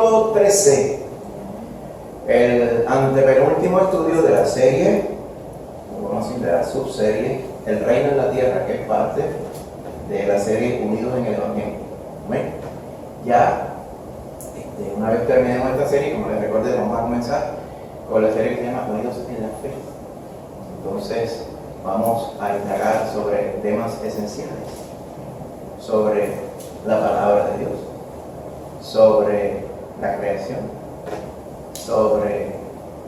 capítulo 13, el antepenúltimo estudio de la serie, de la subserie, El Reino en la Tierra, que es parte de la serie Unidos en el Evangelio. ¿Amén? Ya, una vez terminemos esta serie, como les recordé, vamos a comenzar con la serie que se llama Unidos en la Fe. Entonces, vamos a indagar sobre temas esenciales, sobre la palabra de Dios, sobre la creación, sobre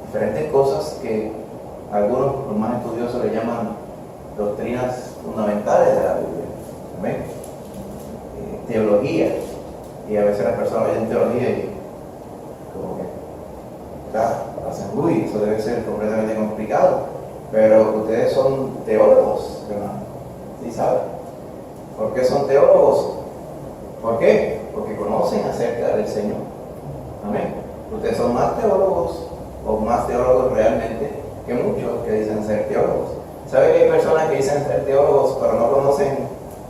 diferentes cosas que algunos, los más estudiosos, le llaman doctrinas fundamentales de la Biblia. ¿Amén? Teología. Y a veces las personas oyen teología y como que hacen, uy, eso debe ser completamente complicado. Pero ustedes son teólogos, hermano. ¿Sí saben? ¿Por qué son teólogos? ¿Por qué? Porque conocen acerca del Señor. Amén. Ustedes son más teólogos realmente que muchos que dicen ser teólogos. ¿Sabe que hay personas que dicen ser teólogos pero no conocen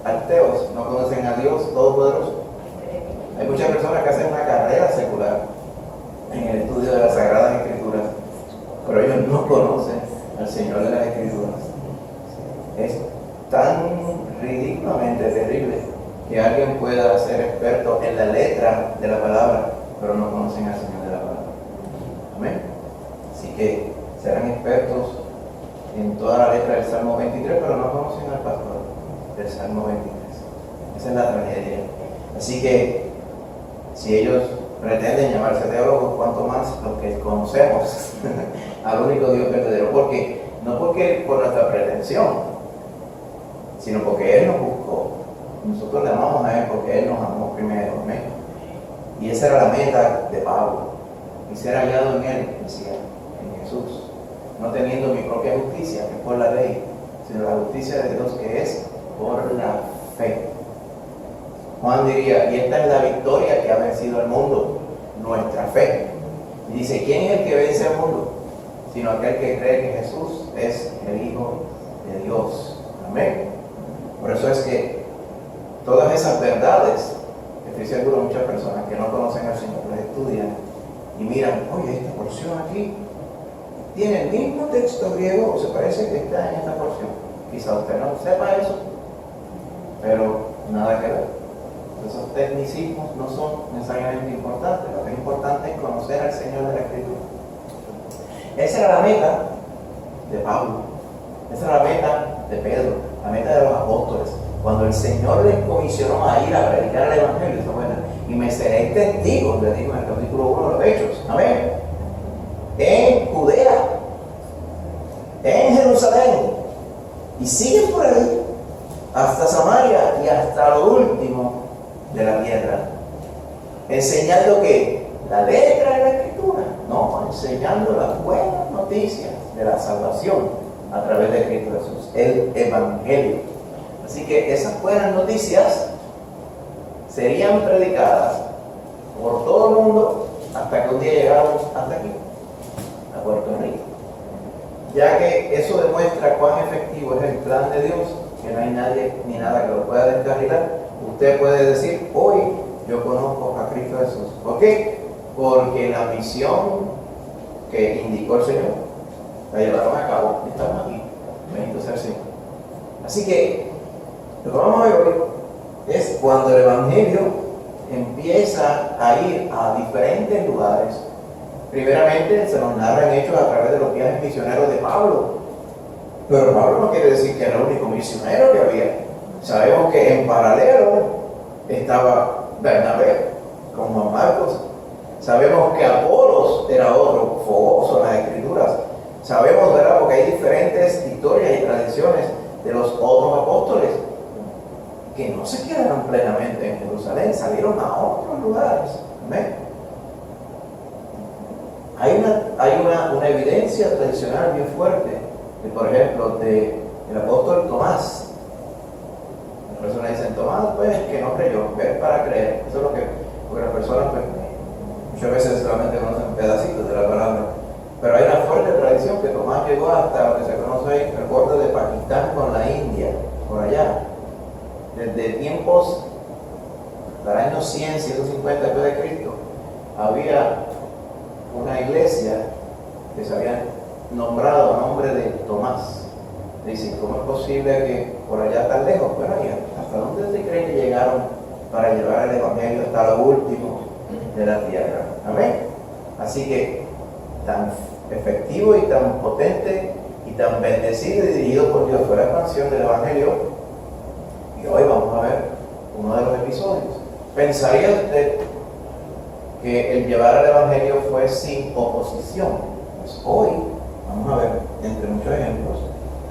al Teos, no conocen a Dios Todopoderoso? Hay muchas personas que hacen una carrera secular en el estudio de las Sagradas Escrituras, pero ellos no conocen al Señor de las Escrituras. Es tan ridículamente terrible que alguien pueda ser experto en la letra de la palabra, pero no conocen al Señor de la palabra. Amén. Así que serán expertos en toda la letra del Salmo 23, pero no conocen al pastor del Salmo 23. Esa es la tragedia. Así que si ellos pretenden llamarse teólogos, cuanto más los que conocemos al único Dios verdadero. Porque no porque por nuestra pretensión, sino porque Él nos buscó. Nosotros le amamos a Él porque Él nos amó primero. ¿Amén? Y esa era la meta de Pablo, y ser hallado en Él, decía, en Jesús, no teniendo mi propia justicia, que es por la ley, sino la justicia de Dios, que es por la fe. Juan diría, y esta es la victoria que ha vencido al mundo, nuestra fe. Y dice, ¿quién es el que vence al mundo? Sino aquel que cree que Jesús es el Hijo de Dios. Amén. Por eso es que todas esas verdades, estoy seguro muchas personas que no conocen al Señor, las estudian y miran, oye, esta porción aquí tiene el mismo texto griego, o se parece que está en esta porción. Quizá usted no sepa eso, pero nada que ver. Esos tecnicismos no son necesariamente importantes. Lo que es importante es conocer al Señor de la Escritura. Esa era la meta de Pablo, esa era la meta de Pedro, la meta de los apóstoles. Cuando el Señor les comisionó a ir a predicar el Evangelio, y me seréis testigos, le digo en el capítulo 1 de los Hechos, amén, en Judea, en Jerusalén, y siguen por ahí hasta Samaria y hasta lo último de la tierra, enseñando que la letra de la Escritura, no, enseñando las buenas noticias de la salvación a través de Cristo Jesús, el Evangelio. Así que esas buenas noticias serían predicadas por todo el mundo hasta que un día llegamos hasta aquí, a Puerto Rico. Ya que eso demuestra cuán efectivo es el plan de Dios, que no hay nadie ni nada que lo pueda descarrilar. Usted puede decir, hoy yo conozco a Cristo Jesús. ¿Por qué? Porque la misión que indicó el Señor la llevaron a cabo y estamos aquí. Bendito sea el Señor. Así que lo que vamos a ver hoy es cuando el Evangelio empieza a ir a diferentes lugares. Primeramente se nos narran hechos a través de los viajes misioneros de Pablo. Pero Pablo no quiere decir que era el único misionero que había. Sabemos que en paralelo estaba Bernabé con Juan Marcos. Sabemos que Apolos era otro fogoso en las Escrituras. Sabemos, ¿verdad?, porque hay diferentes historias y tradiciones de los otros apóstoles que no se quedaron plenamente en Jerusalén, salieron a otros lugares. ¿Amén? Hay una evidencia tradicional bien fuerte, de, por ejemplo, del apóstol Tomás. Las personas dicen, Tomás, pues, que no creyó, ver para creer. Eso es lo que, porque las personas, pues, muchas veces solamente conocen pedacitos de la palabra. Pero hay una fuerte tradición que Tomás llegó hasta lo que se conoce hoy, el borde de Pakistán con la India, por allá. Desde tiempos, del año 100, 150 después de Cristo, había una iglesia que se había nombrado a nombre de Tomás. Dicen, ¿cómo es posible que por allá tan lejos? Bueno, ¿y hasta dónde se creen que llegaron para llevar el Evangelio hasta lo último de la tierra? Amén. Así que tan efectivo y tan potente y tan bendecido y dirigido por Dios fue la expansión del Evangelio. Y hoy vamos a ver uno de los episodios. ¿Pensaría usted que el llevar el Evangelio fue sin oposición? Pues hoy vamos a ver, entre muchos ejemplos,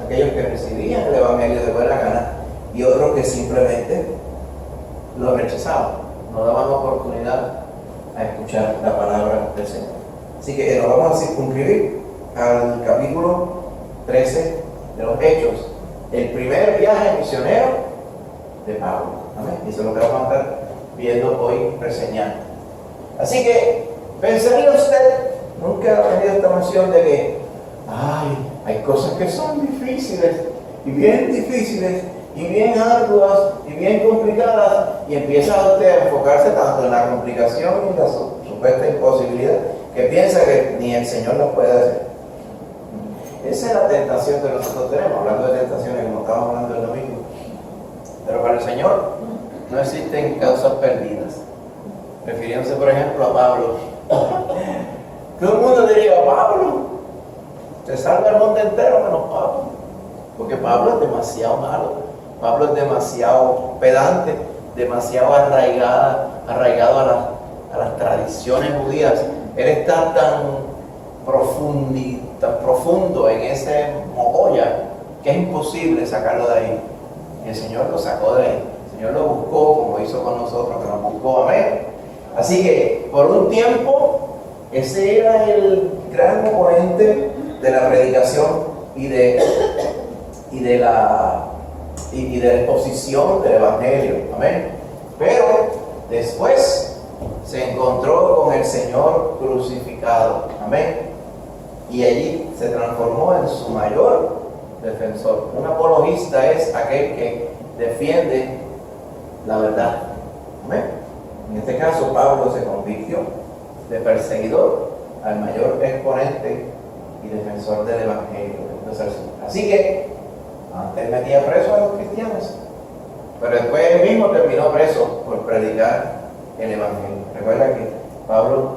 aquellos que recibían el Evangelio de buena gana y otros que simplemente lo rechazaban, no daban oportunidad a escuchar la palabra del Señor. Así que nos vamos a circunscribir al capítulo 13 de los Hechos, el primer viaje misionero de Pablo. Amén. Y eso es lo que vamos a estar viendo hoy, reseñando. Así que, ¿pensaría usted, nunca ha tenido esta noción de que hay cosas que son difíciles y bien arduas y bien complicadas, y empieza usted a enfocarse tanto en la complicación y en la supuesta imposibilidad que piensa que ni el Señor nos puede hacer? Esa es la tentación que nosotros tenemos, hablando de tentaciones como estábamos hablando el domingo. Pero para el Señor no existen causas perdidas. Refiriéndose, por ejemplo, a Pablo. Todo el mundo diría, Pablo, se salva el mundo entero menos Pablo. Porque Pablo es demasiado malo. Pablo es demasiado pedante, demasiado arraigado a las tradiciones judías. Él está tan profundo en ese mogolla que es imposible sacarlo de ahí. Y el Señor lo sacó de ahí. El Señor lo buscó como hizo con nosotros, que nos buscó. Amén. Así que por un tiempo ese era el gran oponente de la predicación y de la exposición del Evangelio. Amén. Pero después se encontró con el Señor crucificado. Amén. Y allí se transformó en su mayor defensor. Un apologista es aquel que defiende la verdad. Amén. En este caso, Pablo se convirtió de perseguidor al mayor exponente y defensor del Evangelio. Así que antes metía preso a los cristianos, pero después él mismo terminó preso por predicar el Evangelio. Recuerda que Pablo,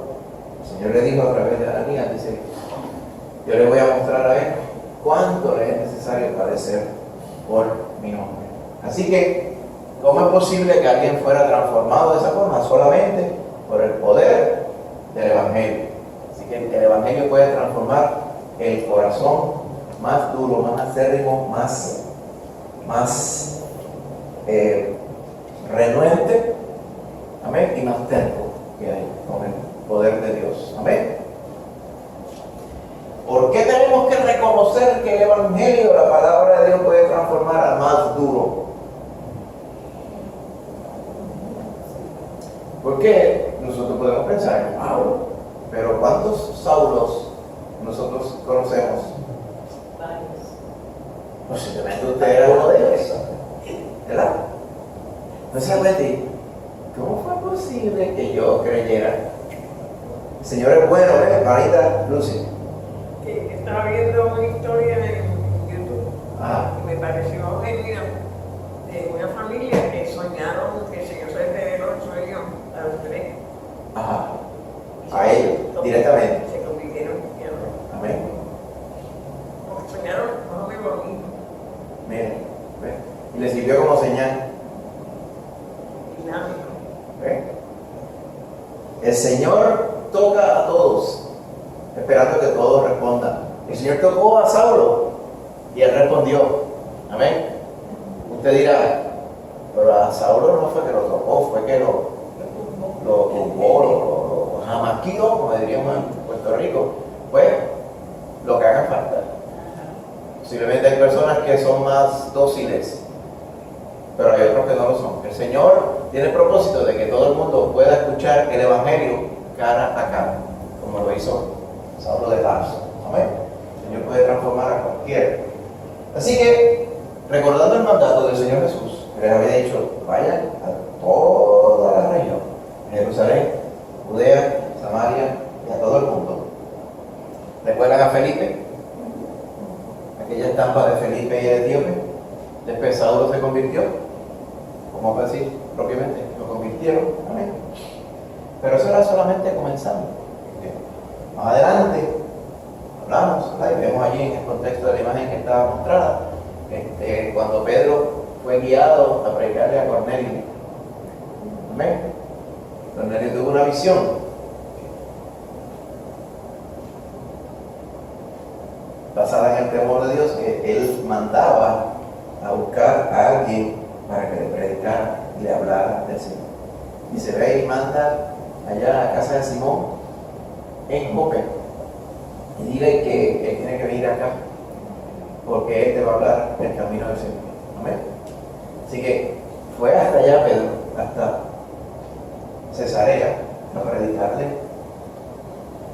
el Señor le dijo a través de Ananías, dice, yo le voy a mostrar a él cuánto le es necesario padecer por mi nombre. Así que, ¿cómo es posible que alguien fuera transformado de esa forma? Solamente por el poder del Evangelio. Así que el Evangelio puede transformar el corazón más duro, más acérrimo, más renuente, amén, y más terco que hay con el poder de Dios. Amén. ¿Por qué tenemos que reconocer que el Evangelio, la palabra de Dios, puede transformar al más duro? Porque nosotros podemos pensar en Pablo, pero ¿cuántos Saulos nosotros conocemos? Posiblemente usted era uno de ellos, ¿verdad? Entonces, Betty, ¿cómo fue posible que yo creyera? El Señor es bueno, hermanita Lucy. Estaba viendo una historia en YouTube y me pareció genial de una familia que soñaron que el Señor se les reveló el sueño a los tres. Ajá. A ellos, directamente. Se convirtieron en cristianos. Amén. Porque soñaron más o menos lo mismo. Miren, ¿ven? Y les sirvió como señal. Dinámico. ¿Ven? El Señor toca a todos, esperando que todos respondan. El Señor tocó a Saulo y él respondió. Amén. Usted dirá, pero a Saulo no fue que lo tocó, fue que lo tumbó, lo jamaquió, como diríamos en Puerto Rico. Pues lo que haga falta. Posiblemente hay personas que son más dóciles, pero hay otros que no lo son. El Señor tiene el propósito de que todo el mundo pueda escuchar el Evangelio cara a cara, como lo hizo Saulo de Tarso. Amén. El Señor puede transformar a cualquiera. Así que, recordando el mandato del Señor Jesús, que les había dicho, vayan a toda la región, Jerusalén, Judea, Samaria y a todo el mundo. ¿Recuerdan a Felipe? Aquella estampa de Felipe y el etíope. Después Saulo se convirtió, como va a decir propiamente, lo convirtieron. Amén. Pero eso era solamente comenzando. Más adelante hablamos, y vemos allí en el contexto de la imagen que estaba mostrada, cuando Pedro fue guiado a predicarle a Cornelio. Amén. Cornelio tuvo una visión. Basada en el temor de Dios, que él mandaba a buscar a alguien para que le predicara y le hablara del Señor. Y se ve y manda allá a la casa de Simón en Jope y dile que él tiene que venir acá porque él te va a hablar del camino del Señor. Amén. Así que fue hasta allá Pedro, hasta Cesarea, a predicarle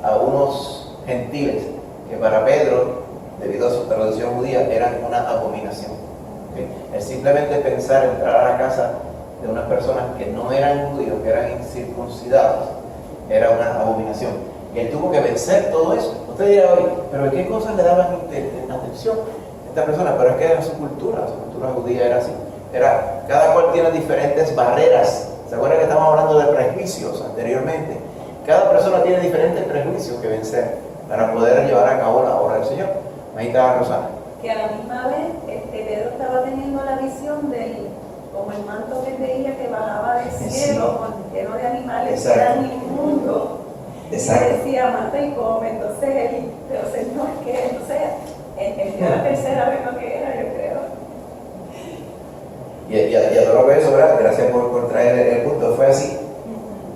a unos gentiles que para Pedro, debido a su tradición judía, eran una abominación. ¿Okay? El simplemente pensar entrar a la casa de unas personas que no eran judíos, que eran incircuncidados, era una abominación. Y él tuvo que vencer todo eso. Usted dirá hoy, pero ¿qué cosas le daban atención a esta persona? Pero es que era su cultura judía era así. Cada cual tiene diferentes barreras. ¿Se acuerdan que estamos hablando de prejuicios anteriormente? Cada persona tiene diferentes prejuicios que vencer para poder llevar a cabo la obra del Señor. Ahí está Rosana. Que a la misma vez Pedro estaba teniendo la visión como el manto que veía que bajaba del cielo, lleno de animales que eran inmundos. Exacto. Y decía, mata y come. Entonces él, pero Señor, ¿qué? Entonces entendió la tercera vez lo que era, yo creo. Y a todo lo que eso, ¿verdad? Gracias por traer el punto. Fue así.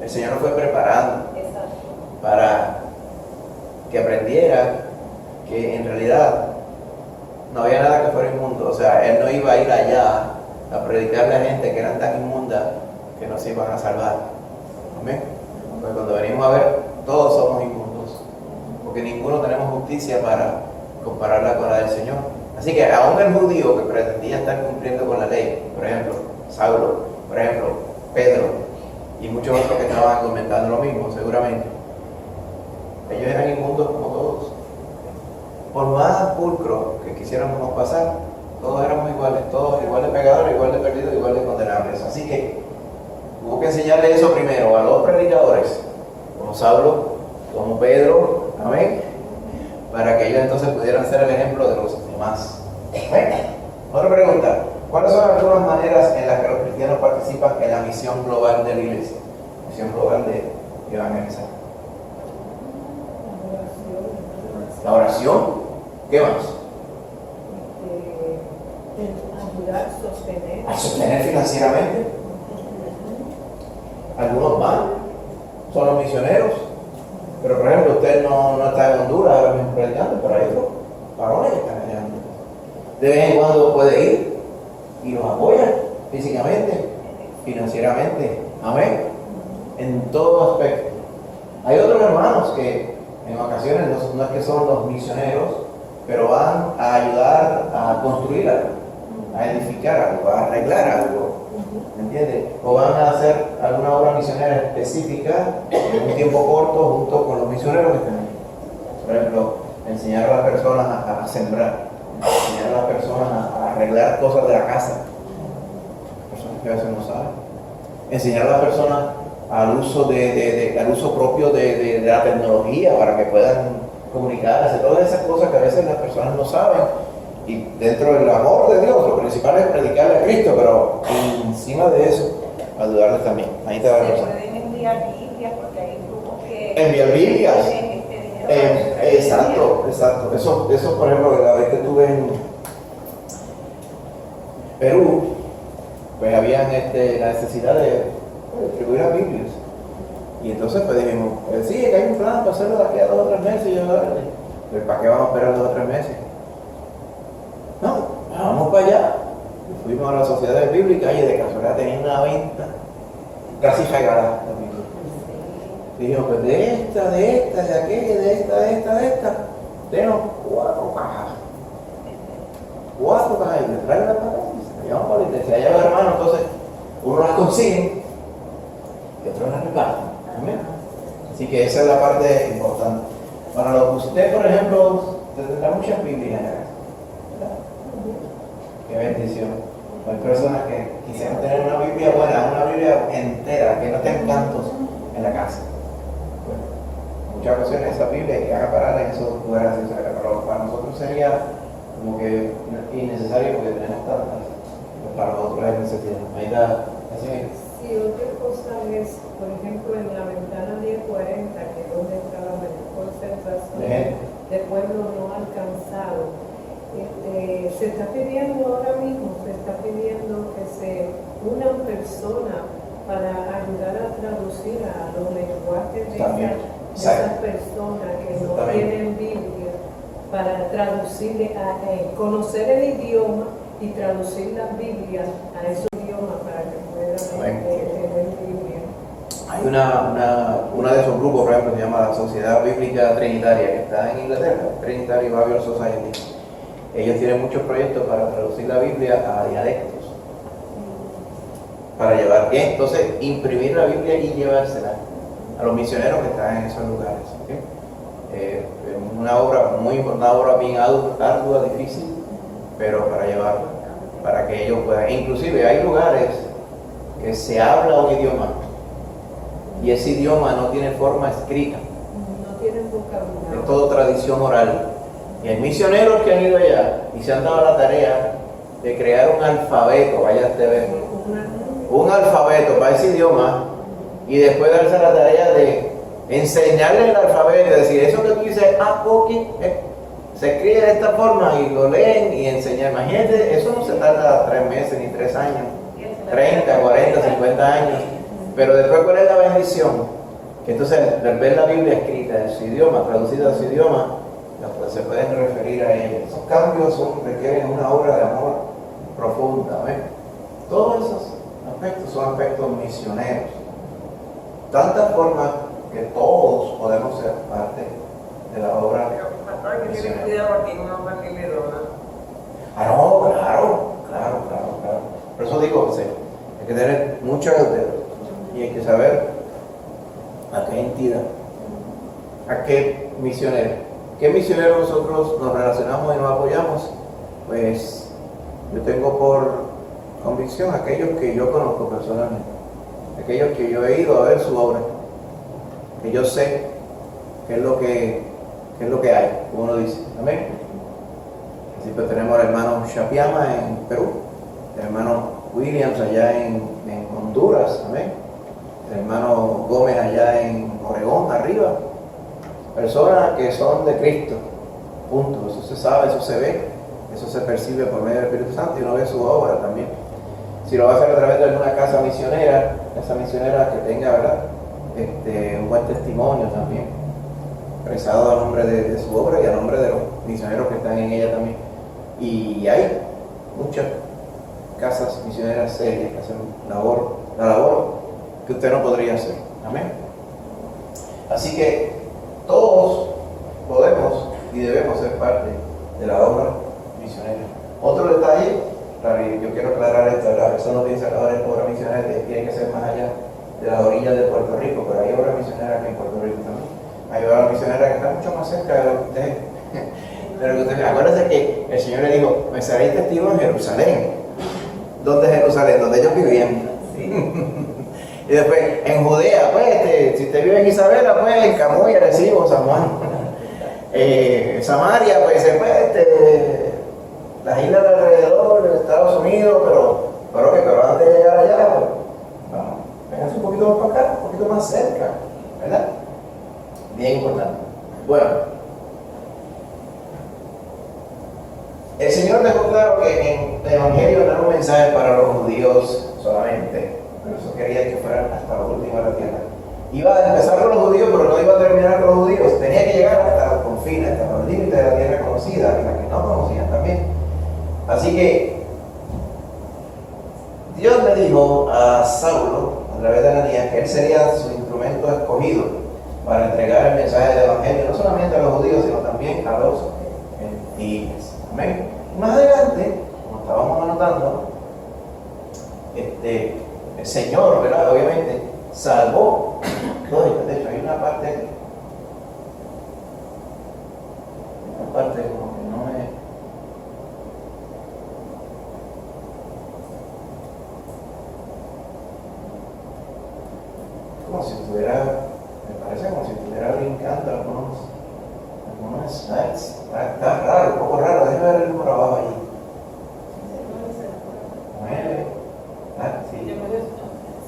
El Señor nos fue preparando para que aprendiera que en realidad no había nada que fuera inmundo. O sea, Él no iba a ir allá a predicarle a gente que eran tan inmundas que no se iban a salvar. Amén. Porque cuando venimos a ver, todos somos inmundos. Porque ninguno tenemos justicia para compararla con la del Señor. Así que aún el judío que pretendía estar cumpliendo con la ley, por ejemplo, Saulo, por ejemplo, Pedro y muchos otros que estaban comentando lo mismo, seguramente, ellos eran inmundos como todos. Por más pulcro que quisiéramos pasar, todos éramos iguales, todos igual de pecadores, igual de perdidos, igual de condenables. Así que hubo que enseñarle eso primero a los predicadores, como Saulo, como Pedro, amén, para que ellos entonces pudieran ser el ejemplo de los demás. Amén. Otra pregunta: ¿cuáles son algunas maneras en las que los cristianos participan en la misión global de la iglesia? Misión global de evangelizar. La oración. ¿Qué más? Ayudar, sostener. A sostener financieramente. Algunos van, son los misioneros. Pero por ejemplo, usted no está en Honduras ahora mismo predicando, pero hay otros varones que están allá. De vez en cuando puede ir y los apoya físicamente, financieramente. Amén. En todo aspecto. Hay otros hermanos que en ocasiones no es que son los misioneros, pero van a ayudar a construir algo, a edificar algo, a arreglar algo, ¿me entiendes? O van a hacer alguna obra misionera específica en un tiempo corto junto con los misioneros que están ahí. Por ejemplo, enseñar a las personas a sembrar, enseñar a las personas a arreglar cosas de la casa, personas que a veces no saben, enseñar a las personas al uso al uso propio de la tecnología para que puedan comunicarse, todas esas cosas que a veces las personas no saben. Y dentro del amor de Dios, lo principal es predicarle a Cristo, pero encima de eso, ayudarles también. Ahí te va a Se pueden enviar Biblias porque hay grupos que enviar Biblias. Dinero Exacto. Eso, por ejemplo, la vez que estuve en Perú, pues habían la necesidad de distribuir las Biblias. Y entonces pues dijimos, sí, que hay un plan para hacerlo de aquí a 2 o 3 meses. Y yo, pero ¿para qué vamos a esperar 2 o 3 meses? No, vamos para allá. Y fuimos a las sociedades bíblicas y de casualidad tenían una venta casi regada. Dijimos, pues de esta, de aquella, de esta, denos 4 cajas. 4 cajas y le traen las cajas y se las llevan para la iglesia. Allá los hermanos, entonces, uno las consigue y otros las reparten. Amén. Así que esa es la parte importante. Para lo que usted, por ejemplo, usted tendrá muchas Biblias en la casa, ¿verdad? Qué bendición. Hay personas que quisieran tener una Biblia buena, una Biblia entera, que no tenga cantos en la casa. Bueno, en muchas ocasiones esa Biblia hay que acaparar en esos lugares así, pero para nosotros sería como que innecesario porque tenemos tantas, pues para nosotros es necesidad. Ahí está, así mismo. Sí, otra cosa es, por ejemplo, en la ventana 1040, que es donde está la mayor concentración de pueblo no alcanzado, se está pidiendo ahora mismo, se está pidiendo que se unan personas para ayudar a traducir a los lenguajes de esas personas que no tienen Biblia, para traducir, conocer el idioma y traducir las Biblias a esos idiomas para que puedan tener Biblia. Hay una de esos grupos, por ejemplo, se llama la Sociedad Bíblica Trinitaria, que está en Inglaterra, Trinitary Bible Society. Ellos tienen muchos proyectos para traducir la Biblia a dialectos, para llevar bien, entonces imprimir la Biblia y llevársela a los misioneros que están en esos lugares. ¿Okay? Una obra bien ardua, difícil, pero para llevarla, para que ellos puedan. Inclusive hay lugares que se habla un idioma y ese idioma no tiene forma escrita, no tienen vocabulario, es todo tradición oral. Y hay misioneros que han ido allá y se han dado la tarea de crear un alfabeto, vaya usted a ver, un alfabeto para ese idioma, y después darse la tarea de enseñarle el alfabeto, es decir, eso que tú dices, se escribe de esta forma, y lo leen y enseñan. Imagínate, eso no se tarda 3 meses ni 3 años, 30, 40, 50 años, pero después, ¿cuál es la bendición? Que entonces, al ver la Biblia escrita en su idioma, traducida a su idioma, pues se pueden referir a ella. Esos cambios requieren una obra de amor profunda. Todos esos aspectos son aspectos misioneros. Tantas formas que todos podemos ser parte de la obra Pero, que tiene cuidado aquí, uno va que le dona. No, claro. Por eso digo, sí, hay que tener mucho dedos y hay que saber a qué entidad, a qué misionero. ¿Qué misioneros nosotros nos relacionamos y nos apoyamos? Pues yo tengo por convicción aquellos que yo conozco personalmente, aquellos que yo he ido a ver su obra, que yo sé qué es lo que hay, como uno dice. Amén. Así pues tenemos al hermano Shapiama en Perú, el hermano Williams allá en Honduras, amén. El hermano Gómez allá en Oregón, arriba. Personas que son de Cristo, punto. Eso se sabe, eso se ve, eso se percibe por medio del Espíritu Santo y uno ve su obra también. Si lo va a hacer a través de alguna casa misionera, esa misionera que tenga, ¿verdad? Un buen testimonio también, expresado a nombre de su obra y a nombre de los misioneros que están en ella también. Y hay muchas casas misioneras serias que hacen la labor que usted no podría hacer. Amén. Así que todos podemos y debemos ser parte de la obra misionera. Otro detalle, claro, yo quiero aclarar esto, ¿verdad? Eso no piensa que ahora es obra misionera, tiene que ser más allá de las orillas de Puerto Rico, pero hay obra misionera aquí en Puerto Rico también. Hay obra misionera que está mucho más cerca de lo que usted. Acuérdense que el Señor le dijo, me seréis testigo en Jerusalén. ¿Dónde es Jerusalén? Donde ellos vivían. Y después, en Judea, pues, si usted vive en Isabela, pues, en Camuy, Arecibo, San Juan. Samaria, pues, las islas de alrededor de Estados Unidos, pero antes de llegar allá, pues, vamos, vénganse un poquito más para acá, un poquito más cerca, ¿verdad? Bien importante. Bueno, el Señor dejó claro que en el Evangelio no era un mensaje para los judíos solamente. Pero eso quería que fueran hasta la última de la tierra. Iba a empezar con los judíos, pero no iba a terminar con los judíos. Tenía que llegar hasta los confines, hasta los límites de la tierra conocida, y la que no conocían también. Así que Dios le dijo a Saulo, a través de Ananías, que él sería su instrumento escogido para entregar el mensaje del Evangelio, no solamente a los judíos, sino también a los gentiles. Amén. Más adelante, como estábamos anotando, el Señor, ¿verdad? Obviamente, salvó. De hecho, hay una parte estuviera brincando algunos está raro, un poco raro, déjame ver el número abajo allí. 9. Sí.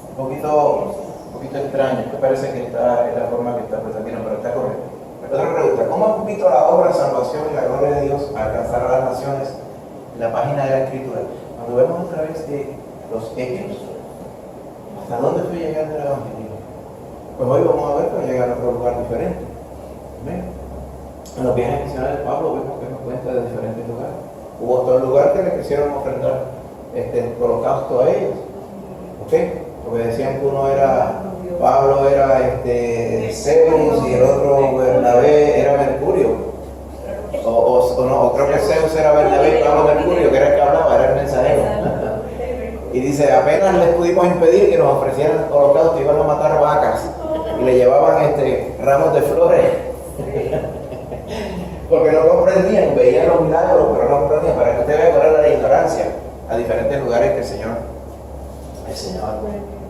Un poquito extraño, que parece que está en la forma que está puesta aquí, no, pero está correcto. Otra pregunta, ¿cómo ha cumplido la obra de salvación y la gloria de Dios a alcanzar a las naciones en la página de la Escritura? Cuando vemos a través de los hechos, ¿hasta dónde fue llegando el Evangelio? Pues hoy vamos a ver que va a llegar a otro lugar diferente. ¿Ven? En los viajes misionales de Pablo vemos que nos cuenta de diferentes lugares. Hubo otro lugar que le quisieron ofrendar holocausto a ellos. ¿Ok? Porque decían que uno era, Pablo era Zeus y el otro Bernabé era Mercurio. O creo que Zeus era Bernabé y Pablo Mercurio, que era el que hablaba, era el mensajero. Y dice, apenas les pudimos impedir que nos ofrecieran holocausto, iban a matar vacas y le llevaban ramos de flores. Porque no comprendían, veían los milagros, pero no comprendían. Para que usted vea cuál era la ignorancia a diferentes lugares que el Señor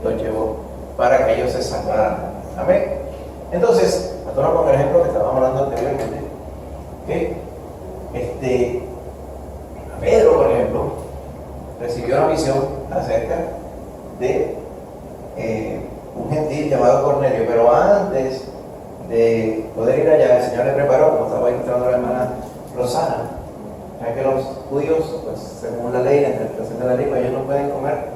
los llevó para que ellos se salvaran. Amén. Entonces, a tomar como el ejemplo que estábamos hablando anteriormente, que Pedro, por ejemplo, recibió una visión acerca de un gentil llamado Cornelio, pero antes de poder ir allá, el Señor le preparó, como estaba ilustrando la hermana Rosana, ya que los judíos, pues según la ley, la interpretación de la ley, ellos no pueden comer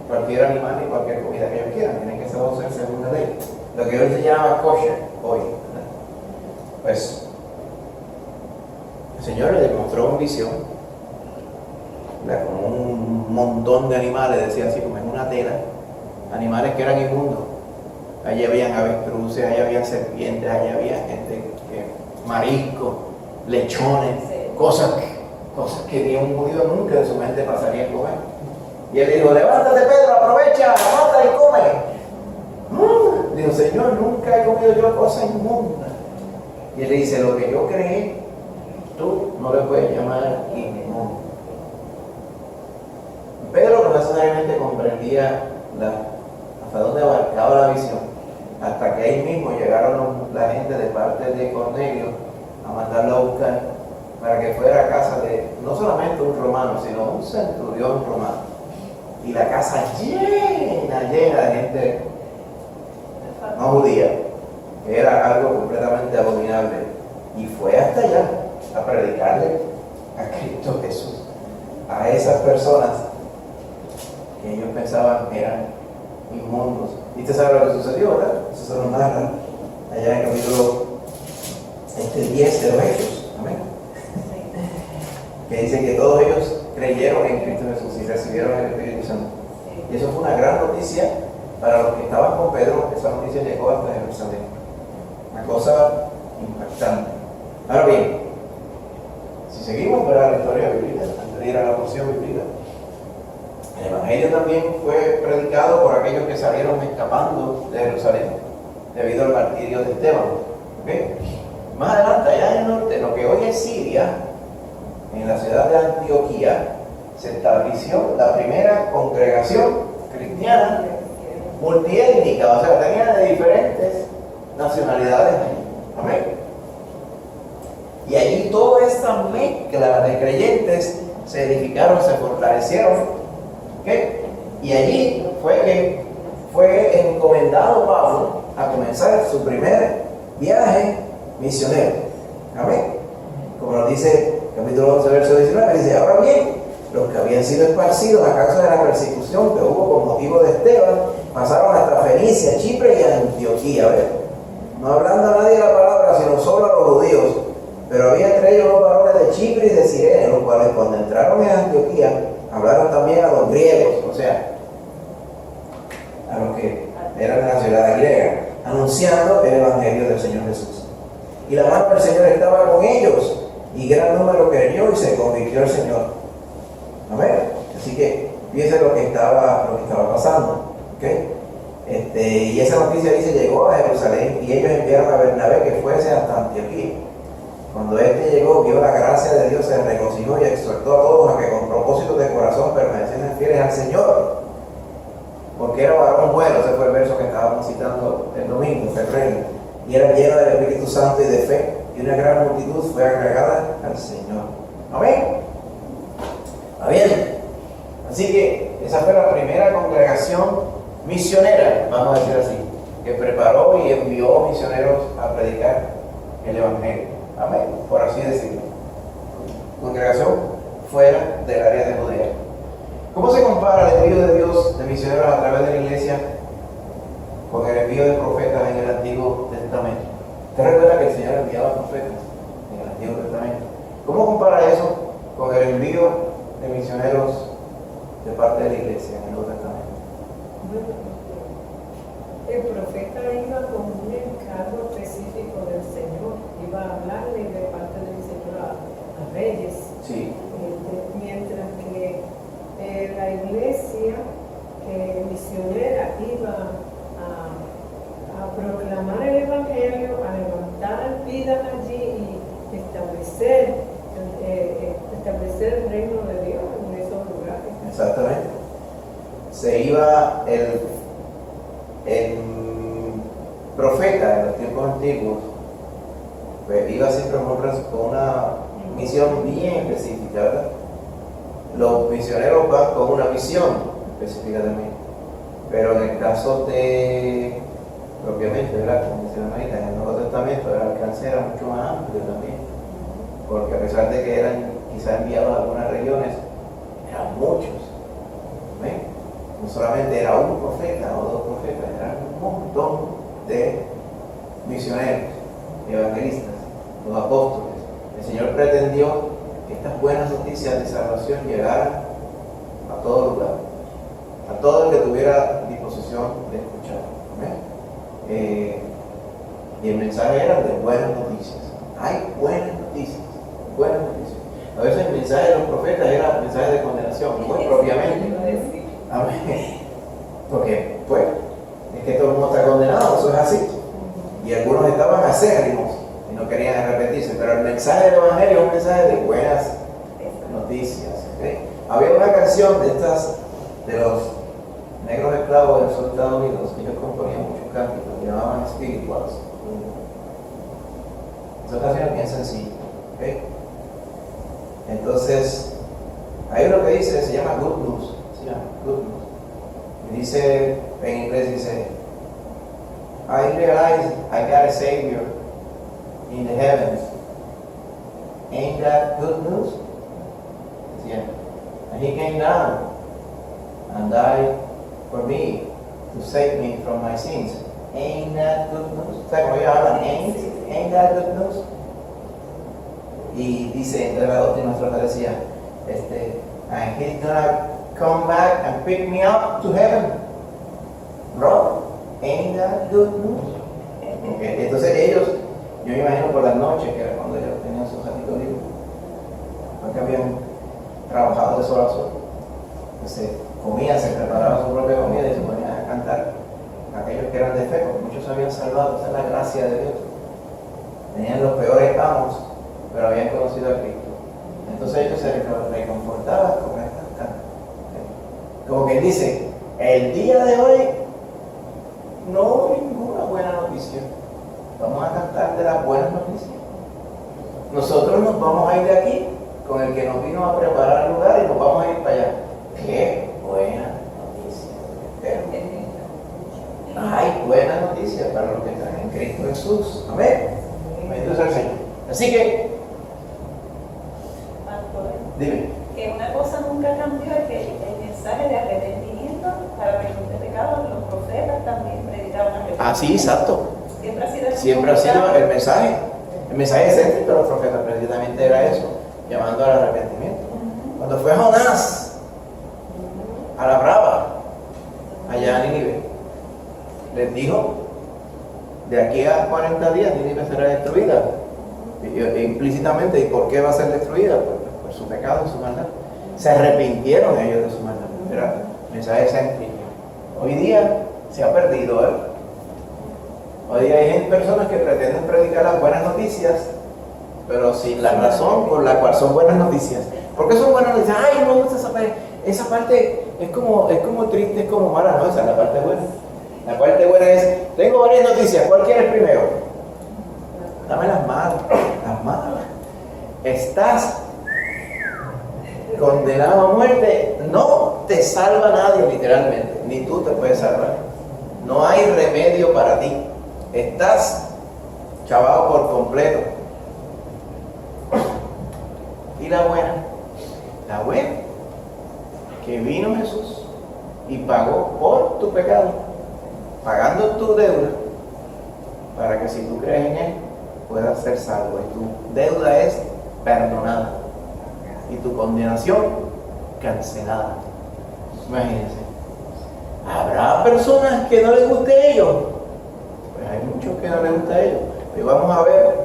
cualquier animal ni cualquier comida que ellos quieran, tienen que ser según la ley, lo que hoy se llama kosher, hoy. Pues el Señor le demostró en visión, con un montón de animales, decía así como en una tela, animales que eran inmundos. Allí habían avestruces, allí había serpientes, allí había mariscos, lechones, cosas que ni un judío nunca en su mente pasaría a comer. Y él le dijo, levántate Pedro, aprovecha, mata y come. Dijo, Señor, nunca he comido yo cosas inmundas. Y él le dice, lo que yo creé, tú no le puedes llamar inmundo. Pedro no necesariamente comprendía hasta dónde abarcaba la visión, hasta que ahí mismo llegaron la gente de parte de Cornelio a mandarlo a buscar para que fuera a casa de no solamente un romano, sino un centurión romano. Y la casa llena de gente no judía, que era algo completamente abominable. Y fue hasta allá a predicarle a Cristo Jesús, a esas personas que ellos pensaban que eran inmundos. Y usted sabe lo que sucedió, ¿verdad? Eso se nos narra allá en el capítulo 10 de los Hechos. Amén. Que dice que todos ellos creyeron en Cristo Jesús y recibieron el Espíritu Santo. Y eso fue una gran noticia para los que estaban con Pedro. Esa noticia llegó hasta Jerusalén. Una cosa impactante. Ahora bien, si seguimos para la historia bíblica, antes de ir a la porción bíblica, el Evangelio también fue predicado por aquellos que salieron escapando de Jerusalén debido al martirio de Esteban. ¿Okay? Más adelante, allá en el norte, lo que hoy es Siria, en la ciudad de Antioquía, se estableció la primera congregación cristiana multiétnica, o sea, tenía de diferentes nacionalidades allí. Amén. Y allí toda esta mezcla de creyentes se edificaron, se fortalecieron. ¿Okay? Y allí fue encomendado Pablo a comenzar su primer viaje misionero. Amén. Como nos dice capítulo 11, verso 19, dice, ahora bien, los que habían sido esparcidos a causa de la persecución que hubo con motivo de Esteban, pasaron hasta Fenicia, Chipre y Antioquía. ¿Ves? No hablando a nadie la palabra, sino solo a los judíos. Pero había entre ellos unos varones de Chipre y de Cirene, los cuales cuando entraron en Antioquía, hablaron también a los griegos, o sea, a los que eran de la ciudad griega, anunciando el Evangelio del Señor Jesús. Y la mano del Señor estaba con ellos, y gran número creyó y se convirtió al Señor. Amén. Así que fíjense lo que estaba pasando. ¿Okay? Y esa noticia dice, llegó a Jerusalén, y ellos enviaron a Bernabé que fuese hasta Antioquía. Cuando este llegó, vio la gracia de Dios, se regocijó y exhortó a todos a que con propósito de corazón permaneciesen fieles al Señor. Porque era varón bueno, ese fue el verso que estábamos citando el domingo, febrero. y era lleno del Espíritu Santo y de fe, y una gran multitud fue agregada al Señor. Amén. ¿Está bien? Así que esa fue la primera congregación misionera, vamos a decir así, que preparó y envió misioneros a predicar el Evangelio. Amén, por así decirlo. Congregación fuera del área de Judea. ¿Cómo se compara el envío de Dios de misioneros a través de la iglesia con el envío de profetas en el Antiguo Testamento? ¿Usted recuerda que el Señor enviaba profetas en el Antiguo Testamento? ¿Cómo compara eso con el envío de misioneros de parte de la iglesia en el Nuevo Testamento? El profeta iba con un encargo específico del Señor, iba a hablarle de parte del Señor a reyes. Sí. Mientras que la iglesia misionera iba a proclamar el Evangelio, a levantar vidas allí y establecer el reino de Dios en esos lugares. Exactamente. Se iba el profeta en los tiempos antiguos, pues iba siempre con una misión bien específica, ¿verdad? Los misioneros van con una misión específica también, pero en el caso de, propiamente, ¿verdad? Como dice la Marita, en el Nuevo Testamento el alcance era mucho más amplio también, porque a pesar de que eran quizás enviados a algunas regiones, eran muchos. ¿Ven? No solamente era un profeta o dos profetas, eran un montón de misioneros, evangelistas, los apóstoles. El Señor pretendió que estas buenas noticias de salvación llegaran a todo lugar, a todo el que tuviera disposición de escuchar. ¿Ven? Y el mensaje era de buenas noticias. Hay buenas noticias, buenas noticias. A veces el mensaje de los profetas era mensaje de condenación, pues propiamente. Amén. Porque, pues, es que todo el mundo está condenado, eso es así. Y algunos estaban acérrimos y no querían arrepentirse, pero el mensaje del Evangelio es un mensaje de buenas noticias. ¿Okay? Había una canción de estas, de los negros esclavos de los Estados Unidos, que ellos componían muchos cánticos, que llamaban spirituals. Esa canción es bien sencilla. ¿Okay? Entonces, hay uno que dice, se llama Good News. Good news. Y dice, en inglés dice, I realize I got a Savior in the heavens. Ain't that good news? Yeah. And he came down and died for me to save me from my sins. Ain't that good news? ¿Sabes cómo ellos hablan? Ain't that good news? Y dice, entre la última estrofa decía, and he's gonna come back and pick me up to heaven. Bro, ain't that good news? Okay. Entonces ellos, yo me imagino por las noches, que era cuando ellos tenían sus ratitos libres, porque habían trabajado de sol a sol. Entonces comían, se preparaban su propia comida y se ponían a cantar. Aquellos que eran de fe, porque muchos se habían salvado, esa es la gracia de Dios. Tenían los peores amos, pero habían conocido a Cristo. Entonces ellos se reconfortaban con estas cantas. Como que dice, el día de hoy no hay ninguna buena noticia. Vamos a cantar de las buenas noticias. Nosotros nos vamos a ir de aquí con el que nos vino a preparar el lugar y nos vamos a ir para allá. ¡Qué buena noticia! Hay buena noticia para los que están en Cristo Jesús. Amén. Bendito sea el Señor. Así que, dime. Que una cosa nunca cambió, es que el mensaje de arrepentimiento para perdón de pecados, los profetas también predicaban arrepentimiento. Ah, sí, exacto. Siempre ha sido el Siempre ha sido el mensaje. El mensaje céntrico de los profetas precisamente era eso, llamando al arrepentimiento. Cuando fue Jonás a la brava, allá en Nínive, les dijo, de aquí a 40 días Nínive será destruida. Implícitamente, ¿y por qué va a ser destruida? Por su pecado y su maldad. Se arrepintieron ellos de su maldad. Era mensaje céntrico. Hoy día se ha perdido, ¿eh? Hoy día hay personas que pretenden predicar las buenas noticias, pero sin la razón por la cual son buenas noticias. ¿Por qué son buenas noticias? Ay, no me gusta esa parte, es como triste, es como mala, no, esa es la parte buena. La parte buena es, tengo varias noticias, ¿cuál quieres primero? estás condenado a muerte, no te salva nadie literalmente, ni tú te puedes salvar. No hay remedio para ti. Estás chavado por completo. Y la buena, que vino Jesús y pagó por tu pecado, pagando tu deuda, para que si tú crees en Él, puedas ser salvo. Y tu deuda es perdonada. Y tu condenación cancelada. Imagínense. ¿Habrá personas que no les guste a ellos? Pues hay muchos que no les gusta a ellos. Hoy vamos a ver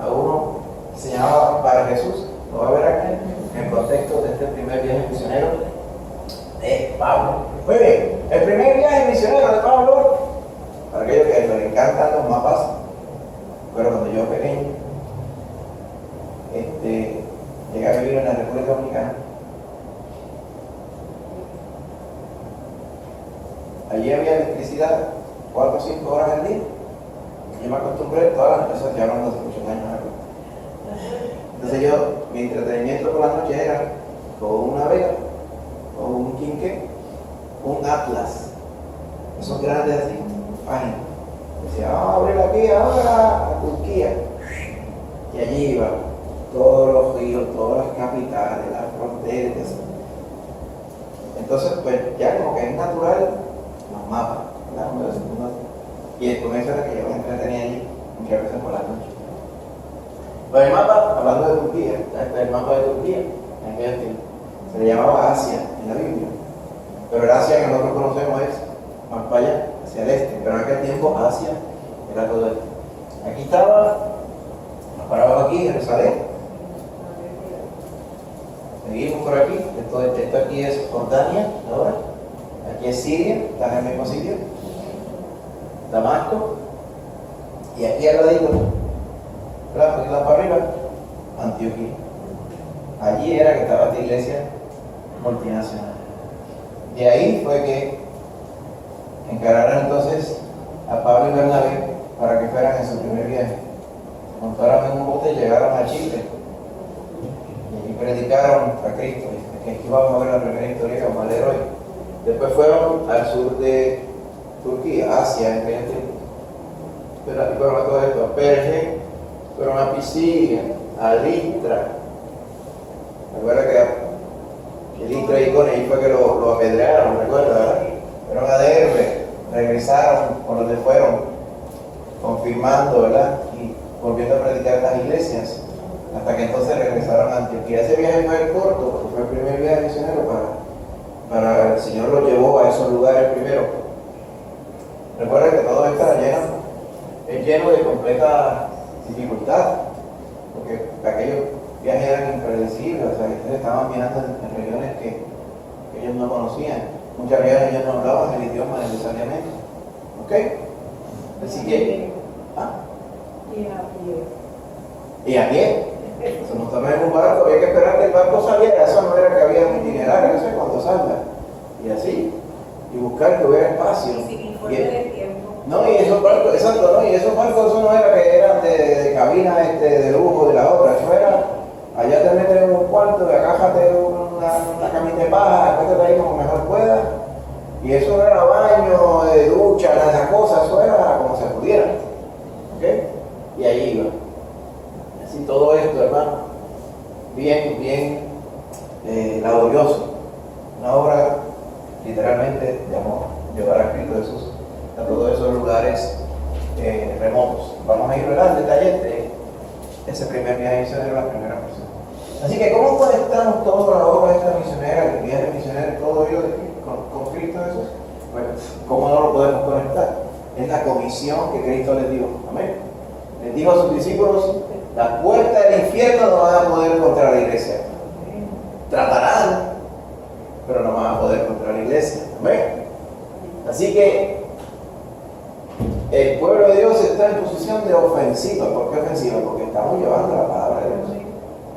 a uno que se llamaba Bar Jesús. Lo va a ver aquí en el contexto de este primer viaje misionero de Pablo. Muy bien, el primer viaje misionero de Pablo, para aquellos que les encantan los mapas, pero cuando yo era pequeño, llegué a vivir en la República Dominicana. Allí había electricidad 4 o 5 horas al día. Yo me acostumbré todas las cosas, ya hablando hace muchos años. Entonces mi entretenimiento por la noche era con una vela, con un quinqué, un atlas. Esos grandes así, páginas. Decía, vamos a abrir aquí ahora a Turquía. Y allí iba todos los ríos, todas las capitales, las fronteras. Entonces, pues ya como que es natural los mapas, ¿verdad? Y con eso era que yo me entretenía allí muchas veces por la noche. Pues el mapa, hablando de Turquía, el mapa de Turquía, en aquel tiempo, se le llamaba Asia en la Biblia. Pero el Asia que nosotros conocemos es más para allá, hacia el este. Pero en aquel tiempo Asia era todo esto. Aquí estaba, nos paramos aquí, Jerusalén. Seguimos por aquí, esto aquí es Jordania, ahora. Aquí es Siria, está en el mismo sitio. Damasco. Y aquí al ladito, para arriba, Antioquía. Allí era que estaba esta iglesia multinacional. De ahí fue que encararon entonces a Pablo y Bernabé para que fueran en su primer viaje. Montaron en un bote y llegaron a Chipre. Y allí predicaron a Cristo. Y aquí vamos a ver la primera historia que vamos a leer hoy. Después fueron al sur de Turquía, Asia, en aquel tiempo. Pero aquí fueron a todo esto, a Perge, fueron a Pisidia, a Listra. Recuerda que Listra y con ahí fue que lo apedrearon, recuerda, ¿verdad? Fueron a Derbe, regresaron por donde fueron, confirmando, ¿verdad? Y volviendo a predicar las iglesias, hasta que entonces regresaron a Antioquía. Ese viaje fue corto, porque fue el primer viaje misionero para el Señor lo llevó a esos lugares primero. Recuerda que todo esto es lleno de completa dificultad, porque aquellos viajes eran impredecibles, o sea, que estaban viajando en regiones que ellos no conocían. Muchas veces ellos no hablaban el idioma necesariamente. ¿Ok? Así que. ¿Ah? Y a pie. Se nos tomó en un barco, había que esperar que el barco saliera. Eso no era que había un itinerario, eso es cuando salga. Y así. Y buscar que hubiera espacio. Y sin informe de tiempo. No, y esos barcos, exacto, ¿no? Y esos barcos, eso no era que eran de cabina de lujo de la otra, eso era, allá te meten en un cuarto, de acá te una camita de paja, después te ahí como mejor puedas, y eso no era baño, ducha, nada de esas cosas, eso era como se pudiera, ¿ok? Y ahí iba. Así todo esto, hermano, bien laborioso, una obra literalmente de amor, llevar a Cristo Jesús a todos esos lugares remotos. Vamos a ir en detalle de ese primer viaje misionero, la primera persona. Así que, ¿cómo conectamos toda la obra de esta misionera, el viaje misionero, todo ello con Cristo Jesús? Pues, ¿cómo no lo podemos conectar? Es la comisión que Cristo les dio. Amén. Les dijo a sus discípulos: las puertas del infierno no van a poder contra la iglesia. Tratarán, pero no van a poder contra la iglesia. Amén. Así que el pueblo de Dios está en posición de ofensiva. ¿Por qué ofensiva? Porque estamos llevando la palabra de Dios.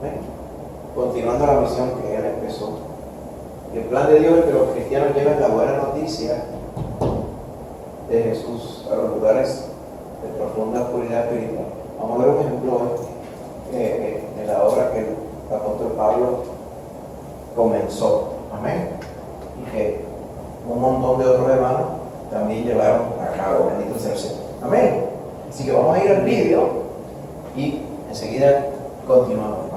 ¿Ven? Continuando la misión que Él empezó. El plan de Dios es que los cristianos lleven la buena noticia de Jesús a los lugares de profunda oscuridad espiritual. Vamos a ver un ejemplo de la obra que el apóstol Pablo comenzó. Amén. Y que un montón de otros hermanos también llevaron a cabo. Bendito sea el Señor. Amén. Así que vamos a ir al vídeo y enseguida continuamos.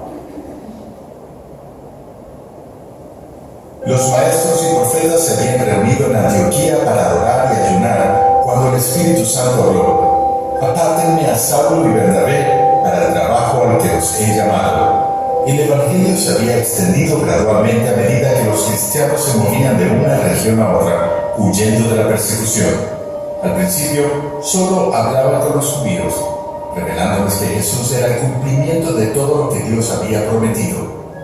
Los maestros y profetas se habían reunido en Antioquía para adorar y ayunar cuando el Espíritu Santo habló: apártenme a Saulo y Bernabé para el trabajo al que los he llamado. El Evangelio se había extendido gradualmente a medida que los cristianos se movían de una región a otra, huyendo de la persecución. Al principio, solo hablaban con los judíos, revelándoles que Jesús era el cumplimiento de todo lo que Dios había prometido,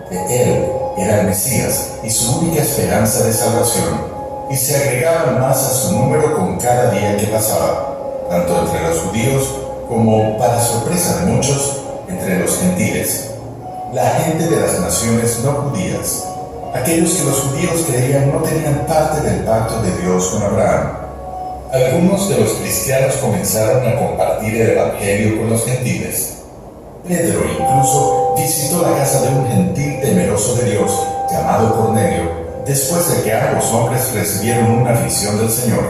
que Él era el Mesías y su única esperanza de salvación, y se agregaban más a su número con cada día que pasaba, tanto entre los judíos como, para sorpresa de muchos, entre los gentiles. La gente de las naciones no judías, aquellos que los judíos creían no tenían parte del pacto de Dios con Abraham. Algunos de los cristianos comenzaron a compartir el Evangelio con los gentiles. Pedro incluso visitó la casa de un gentil temeroso de Dios llamado Cornelio, después de que ambos hombres recibieron una visión del Señor.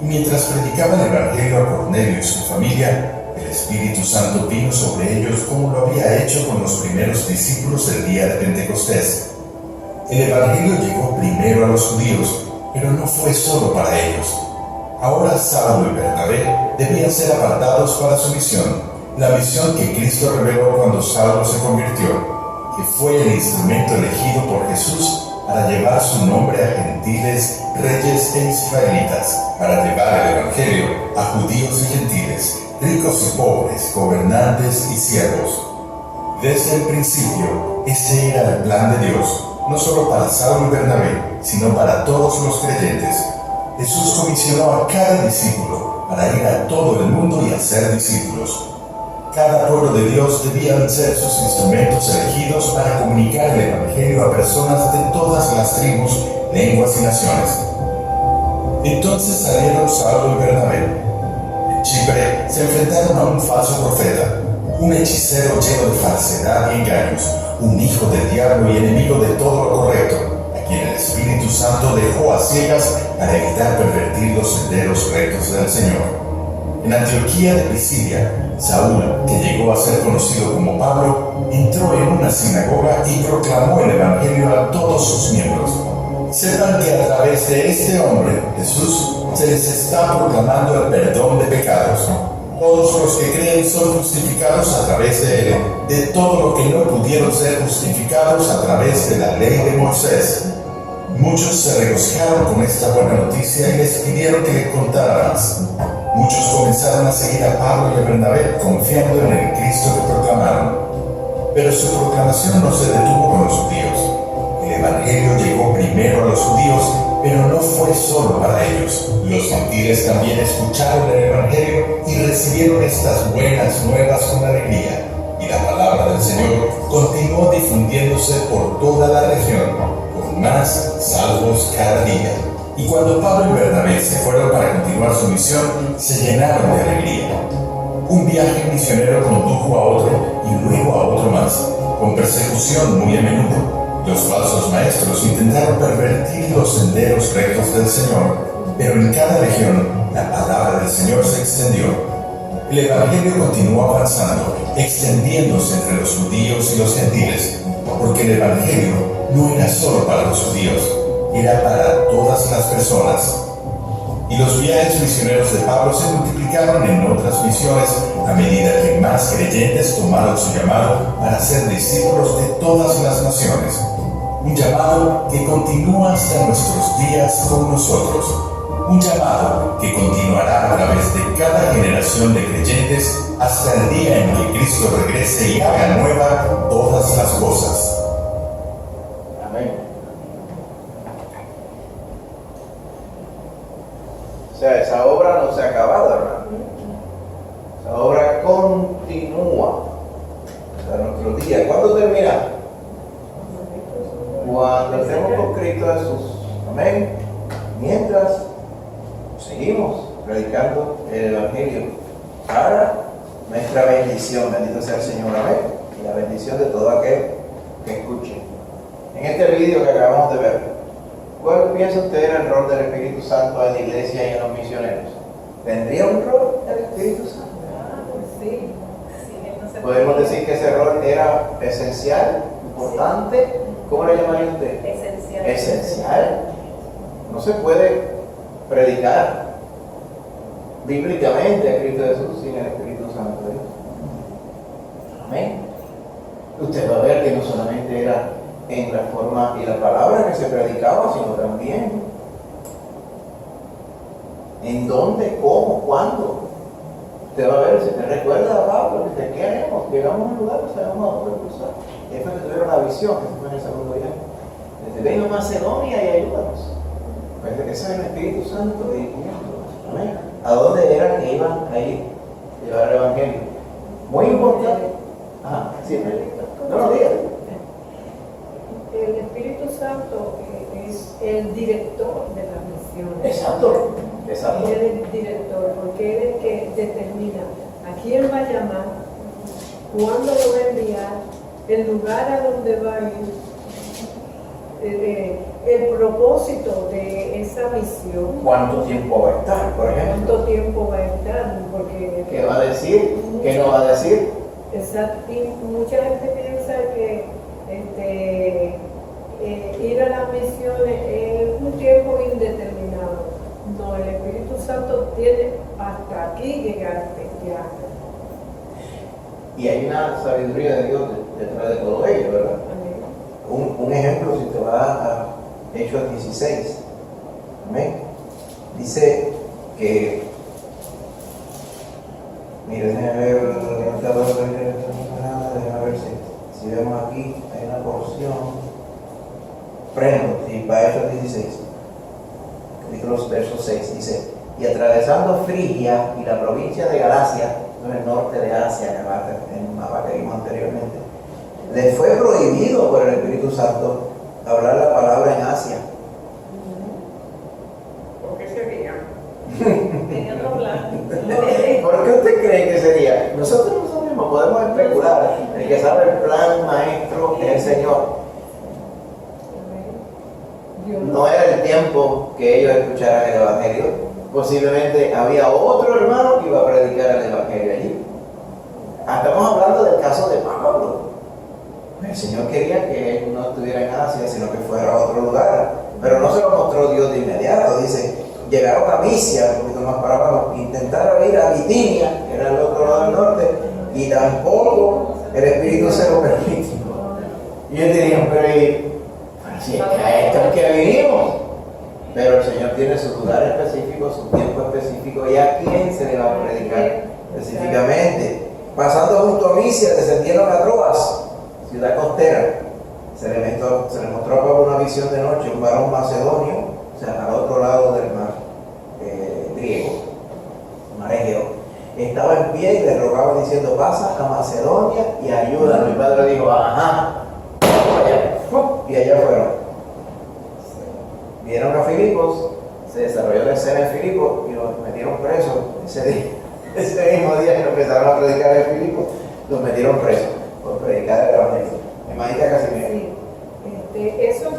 Y mientras predicaba el Evangelio a Cornelio y su familia, el Espíritu Santo vino sobre ellos como lo había hecho con los primeros discípulos el día de Pentecostés. El Evangelio llegó primero a los judíos, pero no fue solo para ellos. Ahora Saulo y Bernabé debían ser apartados para su misión, la misión que Cristo reveló cuando Saulo se convirtió, que fue el instrumento elegido por Jesús para llevar su nombre a gentiles, reyes e israelitas, para llevar el Evangelio a judíos y gentiles, ricos y pobres, gobernantes y siervos. Desde el principio, ese era el plan de Dios, no solo para Saulo y Bernabé, sino para todos los creyentes. Jesús comisionó a cada discípulo para ir a todo el mundo y hacer discípulos. Cada pueblo de Dios debían ser sus instrumentos elegidos para comunicar el Evangelio a personas de todas las tribus, lenguas y naciones. Entonces salieron Saulo y Bernabé. En Chipre se enfrentaron a un falso profeta, un hechicero lleno de falsedad y engaños, un hijo del diablo y enemigo de todo lo correcto, a quien el Espíritu Santo dejó a ciegas para evitar pervertir los senderos rectos del Señor. En Antioquía de Pisidia, Saúl, que llegó a ser conocido como Pablo, entró en una sinagoga y proclamó el Evangelio a todos sus miembros. Sepan que a través de este hombre, Jesús, se les está proclamando el perdón de pecados. Todos los que creen son justificados a través de él, de todo lo que no pudieron ser justificados a través de la ley de Moisés. Muchos se regocijaron con esta buena noticia y les pidieron que le contara más. Muchos comenzaron a seguir a Pablo y a Bernabé, confiando en el Cristo que proclamaron. Pero su proclamación no se detuvo con los judíos. El Evangelio llegó primero a los judíos, pero no fue solo para ellos. Los gentiles también escucharon el Evangelio y recibieron estas buenas nuevas con alegría. Y la palabra del Señor continuó difundiéndose por toda la región, con más salvos cada día. Y cuando Pablo y Bernabé se fueron para continuar su misión, se llenaron de alegría. Un viaje misionero condujo a otro y luego a otro más, con persecución muy a menudo. Los falsos maestros intentaron pervertir los senderos rectos del Señor, pero en cada región la palabra del Señor se extendió. El Evangelio continuó avanzando, extendiéndose entre los judíos y los gentiles, porque el Evangelio no era solo para los judíos, era para todas las personas. Y los viajes misioneros de Pablo se multiplicaron en otras misiones a medida que más creyentes tomaron su llamado para ser discípulos de todas las naciones. Un llamado que continúa hasta nuestros días con nosotros. Un llamado que continuará a través de cada generación de creyentes hasta el día en que Cristo regrese y haga nueva todas las cosas. Amén. O sea, esa obra no se ha acabado, hermano. Esa obra continúa hasta nuestro día. ¿Cuándo termina? Cuando estemos con Cristo Jesús. Amén. Mientras seguimos predicando el Evangelio para nuestra bendición. Bendito sea el Señor. Amén. y la bendición de todo aquel que escuche. En este vídeo que acabamos de ver, ¿cuál piensa usted era el rol del Espíritu Santo en la iglesia y en los misioneros? ¿Tendría un rol el Espíritu Santo? Sí. Podemos decir que ese rol era esencial, importante. ¿Cómo le llamaría usted? Esencial. Esencial. No se puede predicar bíblicamente a Cristo Jesús sin el Espíritu Santo de Dios. Amén. Usted va a ver que no solamente era en la forma y la palabra que se predicaba, sino también en dónde, cómo, cuándo. Usted va a ver, si te recuerda a Pablo, dice, ¿qué haremos? Llegamos a un lugar, sabemos a dónde cruzar. Y después que tuvieron la visión, que fue en el segundo día. Dice, ven a Macedonia y ayúdanos. Pues ese es el Espíritu Santo dirigiendo. Amén. ¿A dónde eran que iban a ir a llevar el Evangelio? Muy importante. Ajá, sí, no, diga. El Espíritu Santo es el director de las misiones. Exacto, exacto. Él es el director, porque él es el que determina a quién va a llamar, cuándo lo va a enviar, el lugar a donde va a ir, el propósito de esa misión. ¿Cuánto tiempo va a estar, por ejemplo? ¿Cuánto tiempo va a estar? Porque ¿Qué va a decir? ¿Qué no va a decir? exacto, y mucha gente piensa que ir a las misiones es un tiempo indeterminado. No, el Espíritu Santo tiene hasta aquí llegaste ya. Y hay una sabiduría de Dios detrás de todo ello, ¿verdad? Amén. Un ejemplo, si te vas a Hechos 16, amén. Dice que, miren, déjenme ver, déjenme ver si vemos aquí, hay una porción. Prendo, y para Hechos 16, capítulo verso 6, dice, y atravesando Frigia y la provincia de Galacia, en el norte de Asia, en el mapa que vimos anteriormente, les fue prohibido por el Espíritu Santo hablar la palabra en Asia. ¿Por qué sería? Tenía otro plan. ¿Por qué usted cree que sería? Nosotros no sabemos, podemos especular. El que sabe el plan maestro es el Señor. No era el tiempo que ellos escucharan el Evangelio. Posiblemente había otro hermano que iba a predicar el Evangelio allí. Estamos hablando del caso de Pablo. El Señor quería que él no estuviera en Asia, sino que fuera a otro lugar. Pero no se lo mostró Dios de inmediato. Dice, llegaron a Misia, un poquito más para abajo, intentaron ir a Bitinia, que era el otro lado del norte, y tampoco el Espíritu se lo permitió. Y ellos dirían, pero si es que a esto es que vinimos. Pero el Señor tiene su lugar específico, su tiempo específico, y a quién se le va a predicar específicamente. Pasando junto a Misia, descendieron a Troas, ciudad costera. Se le mostró a Pablo una visión de noche, un varón macedonio, o sea, al otro lado del mar griego, mar Egeo. Estaba en pie y le rogaba diciendo, pasa a Macedonia y ayúdanos. Mi padre dijo, ajá, vamos allá. Y allá fueron. Vieron a Filipos, se desarrolló la escena en Filipos y los metieron presos ese mismo día que empezaron a predicar en Filipos, los metieron presos por predicar el Evangelio. Imagínate casi bien. Sí. Esta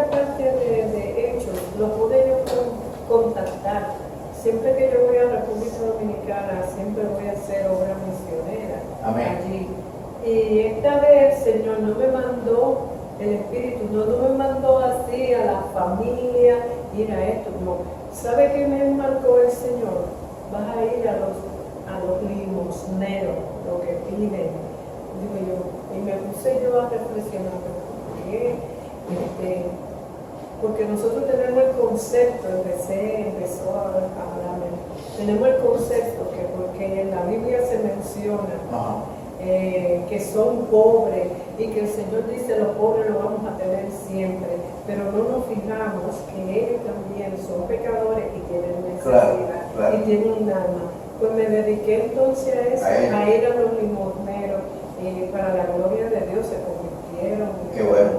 parte de Hechos lo pude yo contactar. Siempre que yo voy a República Dominicana, siempre voy a hacer obra misionera. Amén. Allí. Y esta vez el Señor no me mandó, el Espíritu no me mandó así a la familia, ir a esto. No. ¿Sabe qué me marcó el Señor? Vas a ir a los limosneros, lo que piden. Digo yo, y me puse yo a reflexionar, ¿por qué? Porque nosotros tenemos el concepto, empezó a hablarme, tenemos el concepto que porque en la Biblia se menciona que son pobres y que el Señor dice los pobres los vamos a tener siempre, pero no nos fijamos que ellos también son pecadores y tienen necesidad, claro. Y tienen un alma. Pues me dediqué entonces a eso, a ir a los limosneros, y para la gloria de Dios se convirtieron. Qué bueno.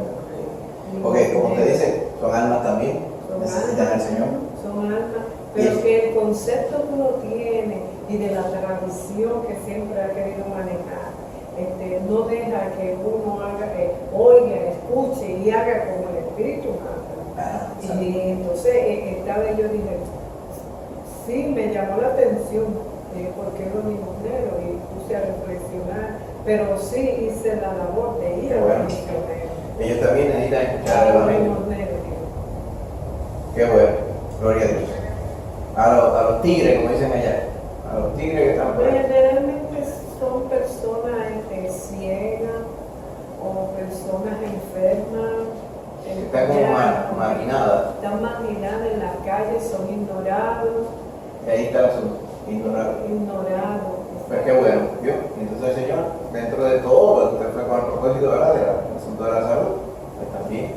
Porque como usted dice, son almas también, necesitan al Señor. Son almas, pero que el concepto que uno tiene y de la tradición que siempre ha querido manejar, no deja que uno haga, oiga, escuche y haga como el Espíritu manda. Y entonces estaba yo dije, sí, me llamó la atención, porque es lo limosnero, y puse a reflexionar, pero sí hice la labor de ir a los misioneros. Ellos también necesitan escuchar el Evangelio. Qué bueno, gloria a Dios. A los tigres, como dicen allá, a los tigres que están por ahí. Generalmente son personas ciegas o personas enfermas. Están como marginadas. Están marginadas en las calles, son ignorados. Y ahí está el asunto, ignorado. Pues qué bueno, ¿vio? Entonces el Señor, dentro de todo, usted fue con el propósito del asunto de la salud, pues también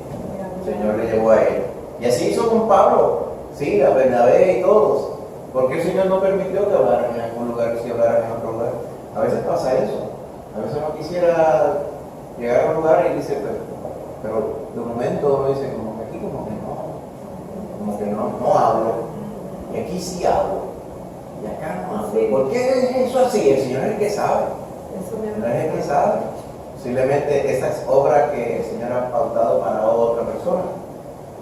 el Señor le llevó a él. Y así hizo con Pablo, sí, a Bernabé y todos. Porque el Señor no permitió que hablaran en algún lugar si hablaran en otro lugar. A veces pasa eso. A veces uno quisiera llegar a un lugar y dice, pero de momento uno dice, como que aquí como que no hablo. Y aquí sí hablo. Y acá no hablo. Sí. ¿Por qué es eso así? El Señor es el que sabe. El Señor es el que sabe. Posiblemente esa es obra que el Señor ha pautado para otra persona.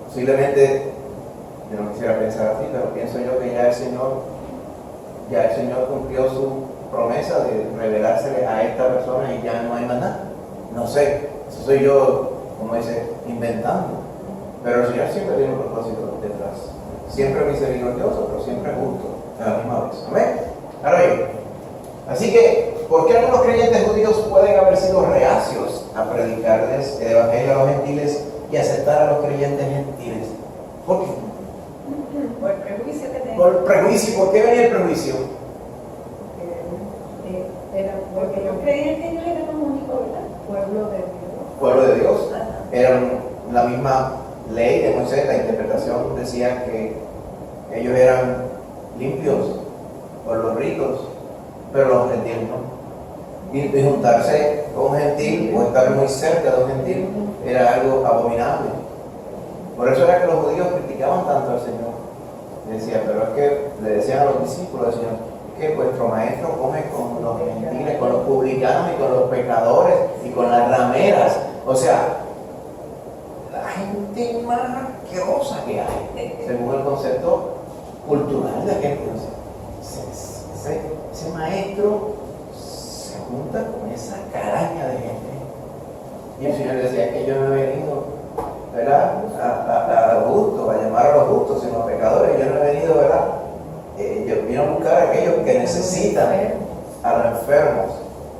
Posiblemente, yo no quisiera pensar así, pero pienso yo que ya el Señor cumplió su promesa de revelársele a esta persona y ya no hay más nada. No sé, eso soy yo, como dice, inventando. Pero el Señor siempre tiene un propósito detrás. Siempre misericordioso, pero siempre justo a la misma vez. Amén. Ahora bien, así que, ¿por qué algunos creyentes judíos pueden haber sido reacios a predicarles el evangelio a los gentiles y aceptar a los creyentes gentiles? ¿Por qué? Por el prejuicio que tenemos. Por prejuicio. ¿Por qué venía el prejuicio? Porque ellos creían que ellos eran los únicos, ¿verdad? Pueblo de Dios. Pueblo de Dios. Eran la misma ley de Moisés, la interpretación decía que ellos eran limpios por los ritos, pero los gentiles no. Y juntarse con un gentil o estar muy cerca de un gentil era algo abominable. Por eso era que los judíos criticaban tanto al Señor. Decía, pero es que le decían a los discípulos del Señor, que vuestro maestro come con los gentiles, con los publicanos y con los pecadores y con las rameras. O sea, la gente más asquerosa que hay, según el concepto cultural de aquel entonces. Ese maestro se junta con esa caraña de gente. Y el Señor decía que yo no he venido, ¿verdad?, a los justos, a llamar a los justos, sino a pecadores. Yo no he venido, ¿verdad? Yo vino a buscar a aquellos que necesitan, a los enfermos,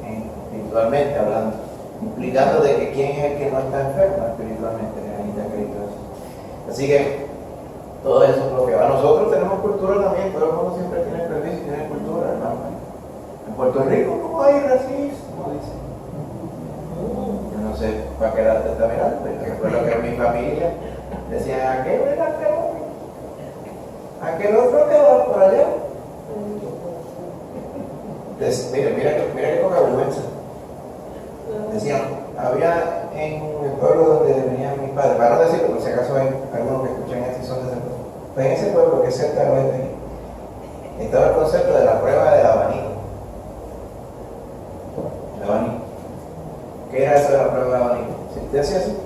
espiritualmente hablando, implicando de que quién es el que no está enfermo espiritualmente, necesita Cristo. Así que todo eso es lo que va. Nosotros tenemos cultura también, todo el mundo siempre tiene prejuicio y tiene cultura, hermano. En Puerto Rico no hay racismo, dice. Yo no sé para qué edad te está mirando, pero recuerdo que en mi familia decían, aquel era aquel, aquel otro que va por allá. Entonces, mira qué poca vergüenza. Decían, había en el pueblo donde venían mis padres, para no decirlo, por si acaso hay algunos que escuchan esto y son de ese pueblo. Pues en ese pueblo que es cerca del oeste, estaba el concepto de la prueba del abanico. El abanico. ¿Qué era eso de la prueba del abanico? Si usted hacía así,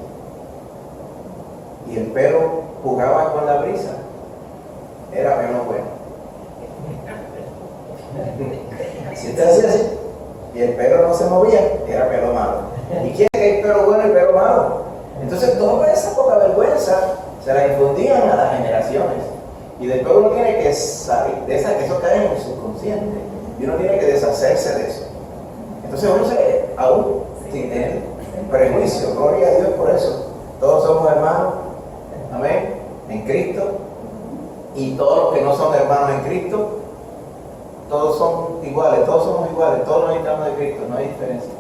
y el pelo jugaba con la brisa, era pelo bueno. Si usted hacía así, y el pelo no se movía, era pelo malo. ¿Y quién es que hay pelo bueno y pelo malo? Entonces toda esa poca vergüenza se la infundían a las generaciones. Y después uno tiene que salir de esa, que eso cae en el subconsciente. Y uno tiene que deshacerse de eso. Entonces uno se aún sin tener prejuicio, gloria a Dios por eso. Todos somos hermanos, amén, en Cristo. Y todos los que no son hermanos en Cristo, todos son iguales, todos somos iguales, todos necesitamos de Cristo, no hay diferencia.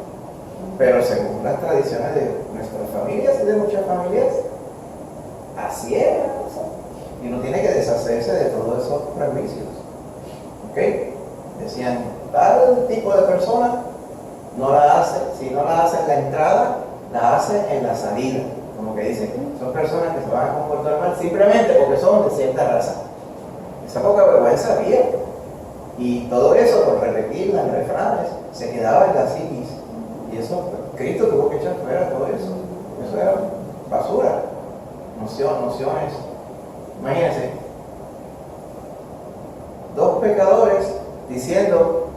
Pero según las tradiciones de nuestras familias y de muchas familias, así es la cosa. Y uno tiene que deshacerse de todos esos prejuicios. ¿Ok? Decían, tal tipo de persona no la hace, si no la hace en la entrada, la hace en la salida. Como que dicen, son personas que se van a comportar mal simplemente porque son de cierta raza. Esa poca vergüenza había. Y todo eso, por repetirla en refranes, se quedaba en la psiquis. Y eso, Cristo tuvo que echar fuera todo eso. Eso era basura. Nociones. Imagínense, dos pecadores diciendo,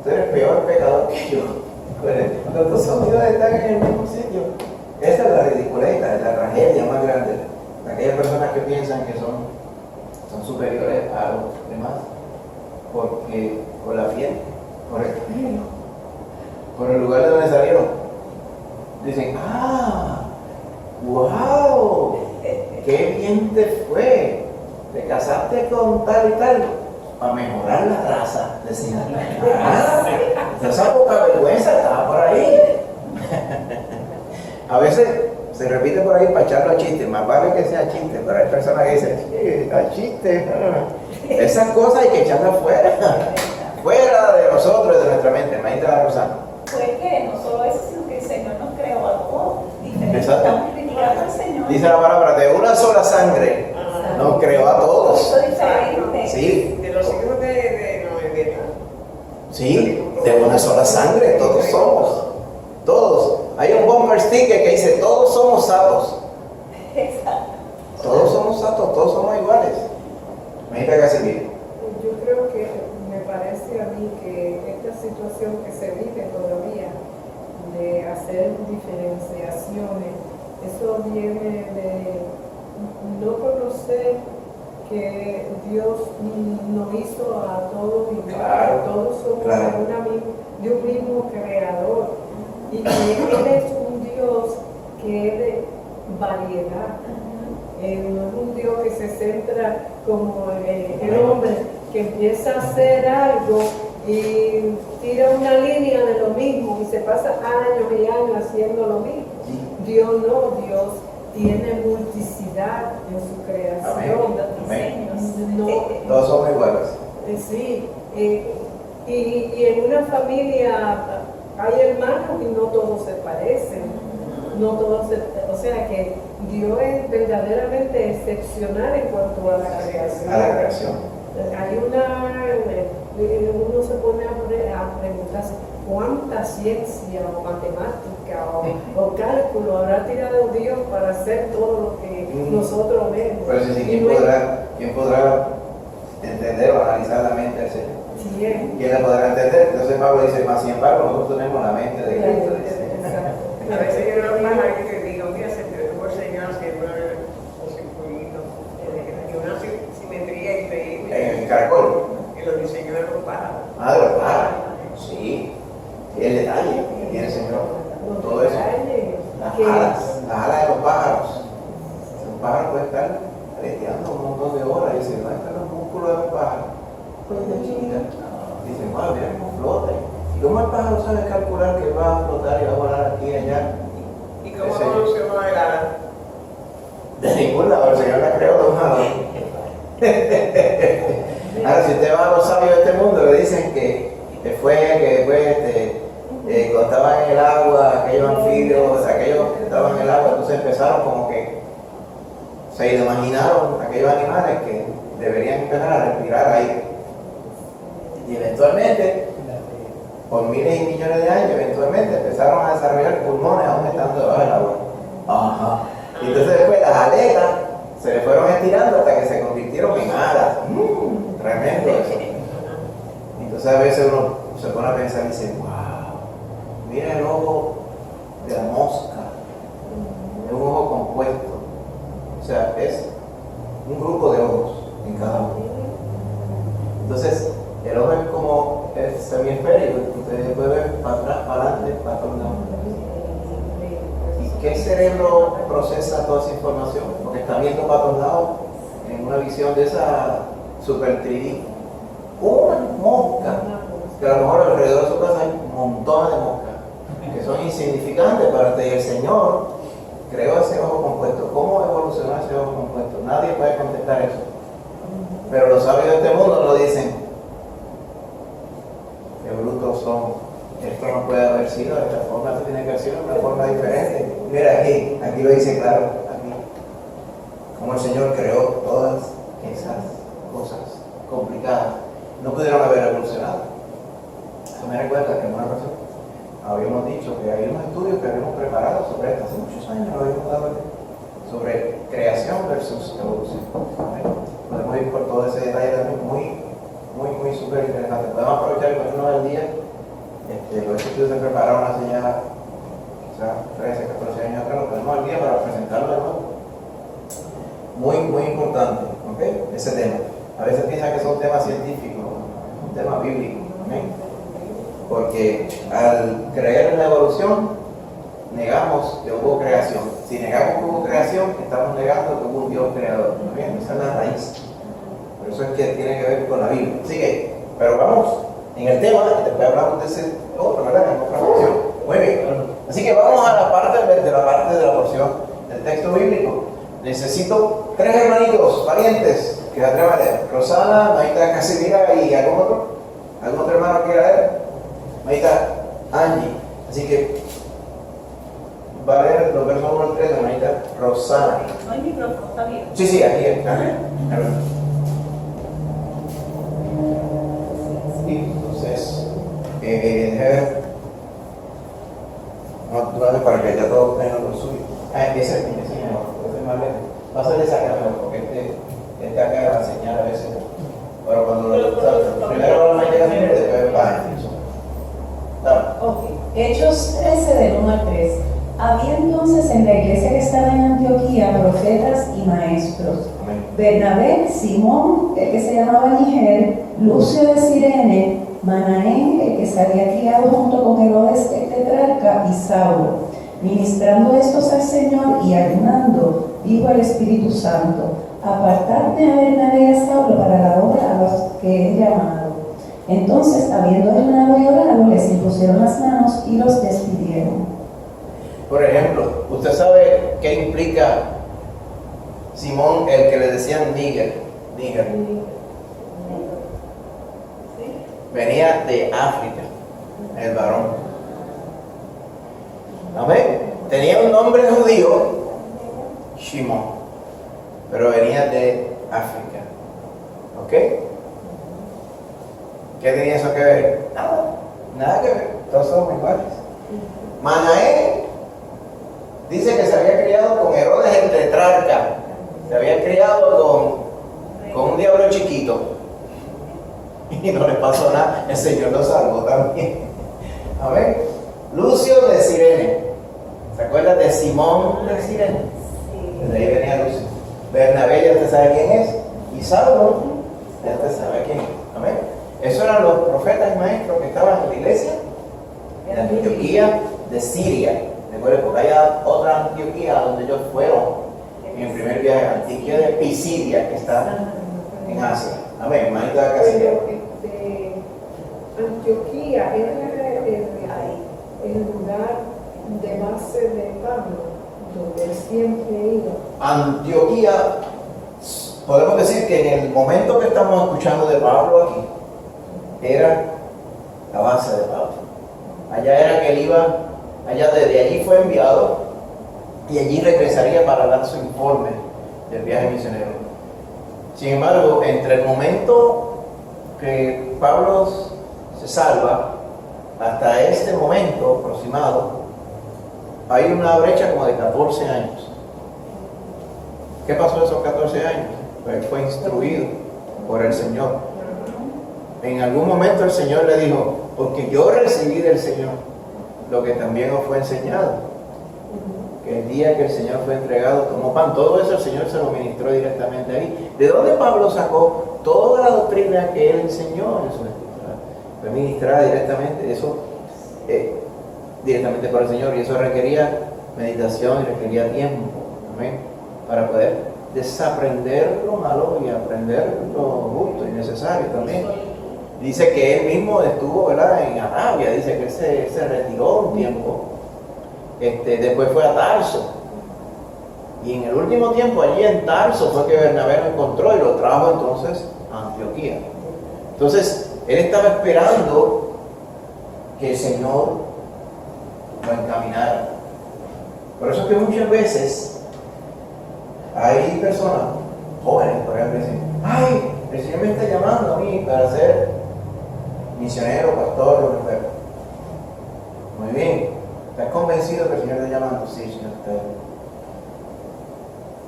tú eres peor pecador que yo. Los dos sonidos están en el mismo sitio. Esa es la ridiculez, la tragedia más grande. Aquellas personas que piensan que son superiores a los demás, porque por la piel, por el camino, por el lugar de donde salieron, dicen, wow, qué bien te fue, te casaste con tal y tal, para mejorar la raza, decían. Esa poca vergüenza estaba por ahí. A veces se repite por ahí para echarlo a chiste, más vale que sea chiste, pero hay personas que dicen, sí, chiste. Esas cosas hay que echarlas fuera de nosotros, de nuestra mente. Imagínate la Rosana. Pues que no solo eso, sino que el Señor nos creó a todos diferentes. Exacto. Estamos criticando al Señor. Dice la palabra, de una sola sangre nos creó a todos. Eso es diferente. Sí, De los hijos de Noé, sí, de una sola sangre, todos somos. Todos. Hay un bumper sticker que dice, todos somos satos. Exacto. Todos somos satos, todos somos iguales. Imagínate que así vive. Yo creo que me parece a mí que esta situación que se vive todavía de hacer diferenciaciones, eso viene de no conocer que Dios nos hizo a todos igual, Claro, todos somos claro. de un mismo creador y que Él es un Dios que es de variedad. No es un Dios que se centra como el hombre que empieza a hacer algo y tira una línea de lo mismo y se pasa años y años haciendo lo mismo. Dios no, Dios tiene multiplicidad en su creación. Amén. No, Todos somos iguales. sí, y en una familia hay hermanos y no todos se parecen, no todos o sea que Dios es verdaderamente excepcional en cuanto a la creación. A la creación. Hay uno se pone a preguntarse cuánta ciencia o matemática o cálculo habrá tirado Dios para hacer todo lo que nosotros vemos. Pero si ¿quién podrá entender o analizar la mente del Señor? ¿Quién? ¿Quién la podrá entender? Entonces Pablo dice, más sin embargo, nosotros tenemos la mente de Cristo. Dice. A veces yo no más alguien que digo, mira, se entregó el Señor haciendo los circulitos, y una simetría increíble. En el caracol. Y los diseños de los pájaros. De los pájaros. Sí. Y el detalle que tiene el Señor. Todo eso. Las alas de los pájaros. Un pájaro puede estar aleteando un montón de horas y dice, ¿dónde están los músculos de los pájaros? Pues de chiquita. Dice, wow, mira cómo flota. ¿Y cómo el pájaro sabe calcular que va a flotar y va a volar aquí y allá? ¿Y cómo evolucionó el ala? De ningún lado, el Señor la creó de un lado. Ahora, si usted va a los sabios de este mundo, le dicen que después cuando estaban en el agua, aquellos anfibios, aquellos que estaban en el agua, entonces empezaron como que se imaginaron aquellos animales que deberían empezar a respirar aire. Y eventualmente, por miles y millones de años, eventualmente empezaron a desarrollar pulmones aún estando debajo del agua. Ajá. Y entonces después las aletas se le fueron estirando hasta que se convirtieron en alas. Tremendo eso. Entonces a veces uno se pone a pensar y dice, wow, mira el ojo de la mosca, es un ojo compuesto. O sea, es un grupo de ojos en cada uno. Entonces, el ojo es como el semiesférico, usted puede ver para atrás, para adelante, para todos lados. ¿Y qué cerebro procesa toda esa información? Porque está viendo para todos lados en una visión de esa super 3D. Una mosca, que a lo mejor alrededor de su casa hay montones de moscas, que son insignificantes para usted. Y el Señor creó ese ojo compuesto. ¿Cómo evolucionó ese ojo compuesto? Nadie puede contestar eso. Pero los sabios de este mundo lo dicen. Qué brutos son. Esto no puede haber sido de esta forma, esto tiene que haber sido de una forma diferente. Mira aquí lo dice claro, aquí. Como el Señor creó todas esas cosas complicadas, no pudieron haber evolucionado. Eso me recuerda que en una ocasión habíamos dicho que hay unos estudios que habíamos preparado sobre esto, hace muchos años lo habíamos dado sobre creación versus evolución. Podemos ir por todo ese detalle también, muy súper interesante. Podemos aprovechar y ponernos al día. Los estudios se prepararon hace ya quizás 13, 14 años atrás, lo ponemos al día para presentarlo de nuevo. Muy importante, ¿ok? Ese tema. A veces piensan que son temas científicos, es un tema bíblico, ¿ok? Porque al creer en la evolución, negamos que hubo creación. Si negamos que hubo creación, estamos negando que hubo un Dios creador. ¿Bien? Esa es la raíz. Por eso es que tiene que ver con la Biblia. Así que, pero vamos en el tema, y después hablamos de ese otro, ¿verdad? En otra porción. Muy bien. Así que vamos a la parte de la porción del texto bíblico. Necesito 3 hermanitos, valientes, que la atrevan a leer. Rosana, Maita Casimira y algún otro hermano que quiera leer. Maita Angie. Así que va a leer los versos 1 al 3 de Maita Rosana. No hay micrófono, está bien. Sí, aquí es. Entonces, déjame ver. No, para que ya todos tengan lo suyo. Ese más lejos. Va a ser esa acá mejor, porque este acá va a enseñar a veces. Pero cuando primero va a llegar y después va a Hechos 13 del 1 al 3. Había entonces en la iglesia que estaba en Antioquía profetas y maestros. Amén. Bernabé, Simón, el que se llamaba Niger, Lucio de Cirene, Manaén, el que se había criado junto con Herodes el tetrarca, y Saulo. Ministrando estos al Señor y ayunando, dijo el Espíritu Santo: apartadme a Bernabé y a Saulo para la obra a los que he llamado. Entonces, habiendo ayunado y orado, les impusieron las manos y los despidieron. Por ejemplo, ¿usted sabe qué implica Simón, el que le decían Níger? Venía de África, el varón. Amén. Tenía un nombre judío, Shimon, pero venía de África. ¿Ok? ¿Qué tenía eso que ver? Nada que ver. Todos somos iguales. Manaén dice que se había criado con Herodes el tetrarca. Se había criado con un diablo chiquito. Y no le pasó nada. El Señor lo salvó también. Amén. Lucio de Cirene. ¿Se acuerdan de Simón de Cirene? Sí. Desde ahí venía Lucio. Bernabé, ya usted sabe quién es. Y Saulo, ya usted sabe quién es. Amén. Esos eran los profetas y maestros que estaban en la iglesia de Antioquía de Siria. Recuerden, porque hay otra Antioquía donde ellos fueron en el primer viaje, Antioquía de Pisidia, que está en Asia. Amén, hermanita Casimira. Antioquía era el lugar de base de Pablo, donde él siempre iba. Antioquía, podemos decir que en el momento que estamos escuchando de Pablo aquí, era la base de Pablo. Allá era que él iba, allá desde allí fue enviado y allí regresaría para dar su informe del viaje misionero. Sin embargo, entre el momento que Pablo se salva hasta este momento aproximado, hay una brecha como de 14 años. ¿Qué pasó esos 14 años? Pues fue instruido por el Señor. En algún momento el Señor le dijo: porque yo recibí del Señor lo que también os fue enseñado. Que el día que el Señor fue entregado tomó pan. Todo eso el Señor se lo ministró directamente ahí. ¿De dónde Pablo sacó toda la doctrina que él enseñó en su escritura? Fue ministrada directamente, eso directamente por el Señor, y eso requería meditación y requería tiempo. Amén. Para poder desaprender lo malo y aprender lo justo y necesario también. Dice que él mismo estuvo, ¿verdad?, en Arabia. Dice que él se retiró un tiempo. Después fue a Tarso. Y en el último tiempo, allí en Tarso, fue que Bernabé lo encontró y lo trajo entonces a Antioquía. Entonces, él estaba esperando que el Señor lo encaminara. Por eso es que muchas veces hay personas, jóvenes, por ejemplo, que dicen: ay, el Señor me está llamando a mí para ser misionero, pastor, lo que fuera. Muy bien. ¿Estás convencido que el Señor te llama? Sí, Señor.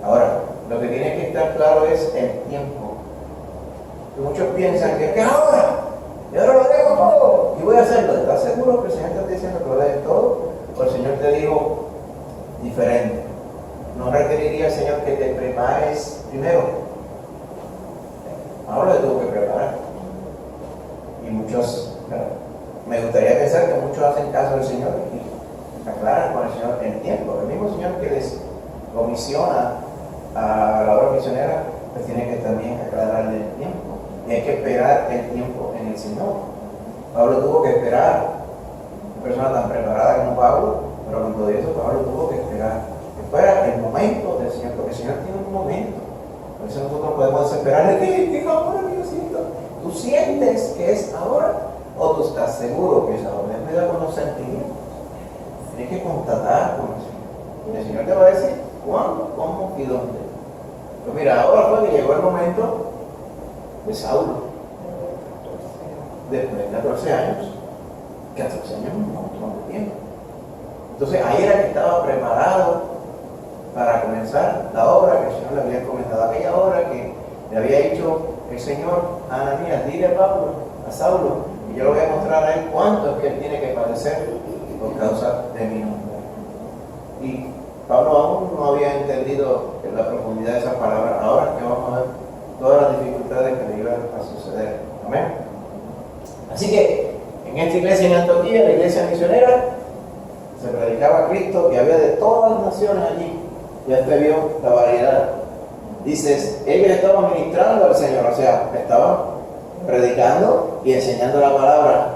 Ahora, lo que tiene que estar claro es el tiempo. Que muchos piensan que ahora, y ahora lo dejo todo y voy a hacerlo. ¿Estás seguro que el Señor te está diciendo que lo dejes todo? O el Señor te dijo diferente. No requeriría el Señor que te prepares primero. Ahora le tuvo que preparar. Y muchos, me gustaría pensar que muchos hacen caso del Señor y aclaran con el Señor el tiempo. El mismo Señor que les comisiona a la obra misionera, pues tiene que también aclararle el tiempo. Y hay que esperar el tiempo en el Señor. Pablo tuvo que esperar. Una persona tan preparada como Pablo, pero con todo eso Pablo tuvo que esperar. Espera el momento del Señor, porque el Señor tiene un momento. Por eso nosotros podemos esperar que ahora, Diosito. ¿Tú sientes que es ahora? ¿O tú estás seguro que es ahora? Es verdad con los sentimientos. Tienes que constatar con el Señor. El Señor te va a decir cuándo, cómo y dónde. Pero mira, ahora fue que llegó el momento de Saulo. Después de 14 años. 14 años es un montón de tiempo. Entonces ahí era que estaba preparado para comenzar la obra que el Señor le había encomendado. Aquella obra que le había dicho el Señor a Ananías: dile a Pablo, a Saulo, y yo le voy a mostrar a él cuánto es que él tiene que padecer por causa de mi nombre. Y Pablo aún no había entendido la profundidad de esa palabra. Ahora que vamos a ver todas las dificultades que le iban a suceder. Amén. Así que en esta iglesia en Antioquía, la iglesia misionera, se predicaba a Cristo y había de todas las naciones allí. Ya usted vio la variedad. Dices, ellos estaban ministrando al Señor, o sea, estaban predicando y enseñando la palabra.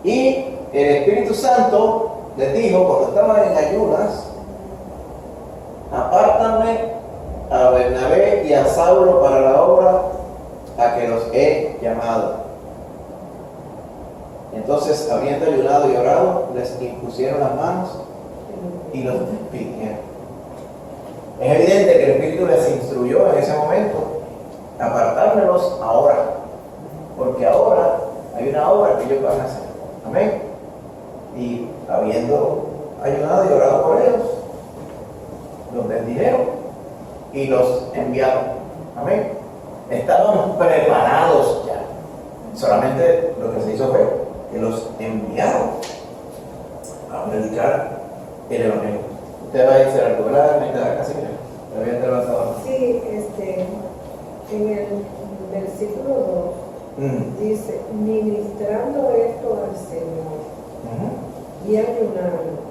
Y el Espíritu Santo les dijo, cuando estaban en ayunas: apártame a Bernabé y a Saulo para la obra a que los he llamado. Entonces, habiendo ayunado y orado, les impusieron las manos y los despidieron. Es evidente que el Espíritu les instruyó en ese momento: apartármelos ahora, porque ahora hay una obra que ellos van a hacer. Amén. Y habiendo ayunado y orado por ellos, los bendijeron y los enviaron. Amén. Estaban preparados ya. Solamente lo que se hizo fue que los enviaron a predicar el Evangelio. Usted va a decir algo, ¿verdad? Me queda casi bien. Me había levantado. Sí, en el versículo 2 dice: ministrando esto al Señor y ayunando.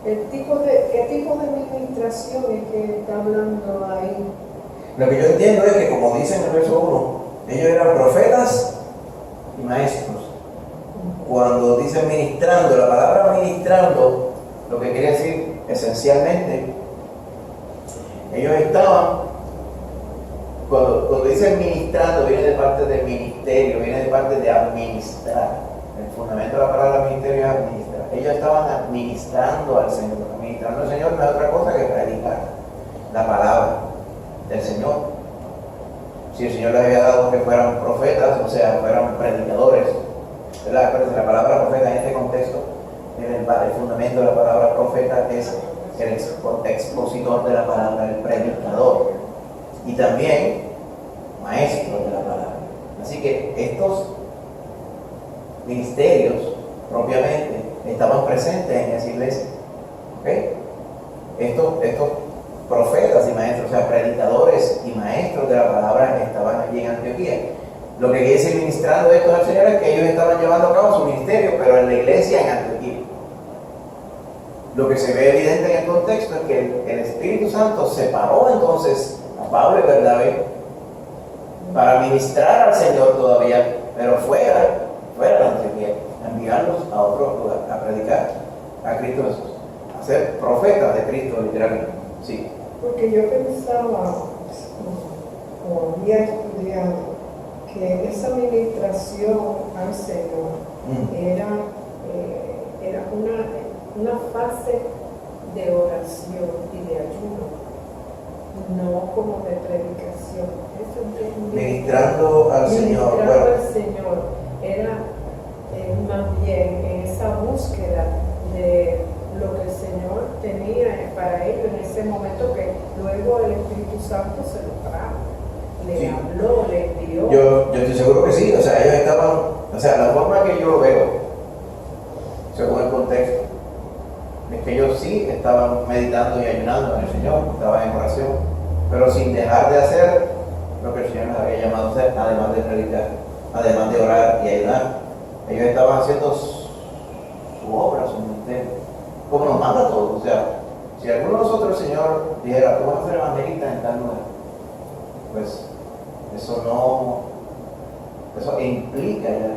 ¿Qué tipo de ministración es que está hablando ahí? Lo que yo entiendo es que, como dice en el verso 1, ellos eran profetas y maestros. Cuando dice ministrando, la palabra ministrando, lo que quiere decir esencialmente, ellos estaban, cuando dicen ministrando, viene de parte de ministerio, viene de parte de administrar. El fundamento de la palabra ministerio es administrar. Ellos estaban administrando al Señor. Administrando al Señor no es otra cosa que predicar la palabra del Señor. Si el Señor les había dado que fueran profetas, o sea, fueran predicadores, ¿verdad? Acuérdense, la palabra profeta en este contexto, el fundamento de la palabra profeta es el expositor de la palabra, el predicador, y también maestro de la palabra. Así que estos ministerios propiamente estaban presentes en esa iglesia. ¿Okay? Estos profetas y maestros, o sea, predicadores y maestros de la palabra, estaban allí en Antioquía. Lo que quiere decir ministrando esto al Señor es que ellos estaban llevando a cabo su ministerio, pero en la iglesia en Antioquía. Lo que se ve evidente en el contexto es que el Espíritu Santo separó entonces a Pablo y Bernabé para ministrar al Señor todavía, pero fuera de Antioquía, enviarlos a otro lugar, a predicar a Cristo Jesús, a ser profetas de Cristo, literalmente. Sí. Porque yo pensaba, o había estudiado, que esa administración al Señor era una fase de oración y de ayuno, no como de predicación. Eso entendí. Ministrando al Señor. Ministrando al Señor era más bien en esa búsqueda de lo que el Señor tenía para ellos en ese momento, que luego el Espíritu Santo se lo trajo, le Sí. habló, le dio. Yo estoy seguro que sí, o sea, ellos estaban, o sea, la forma que yo lo veo, según el contexto, es que ellos sí estaban meditando y ayunando en el Señor, estaban en oración, pero sin dejar de hacer lo que el Señor les había llamado a hacer, además de predicar, además de orar y ayudar. Ellos estaban haciendo su obra, su ministerio, como nos manda a todos. O sea, si alguno de nosotros el Señor dijera, tú vas a ser evangelista en tal lugar, pues eso implica ya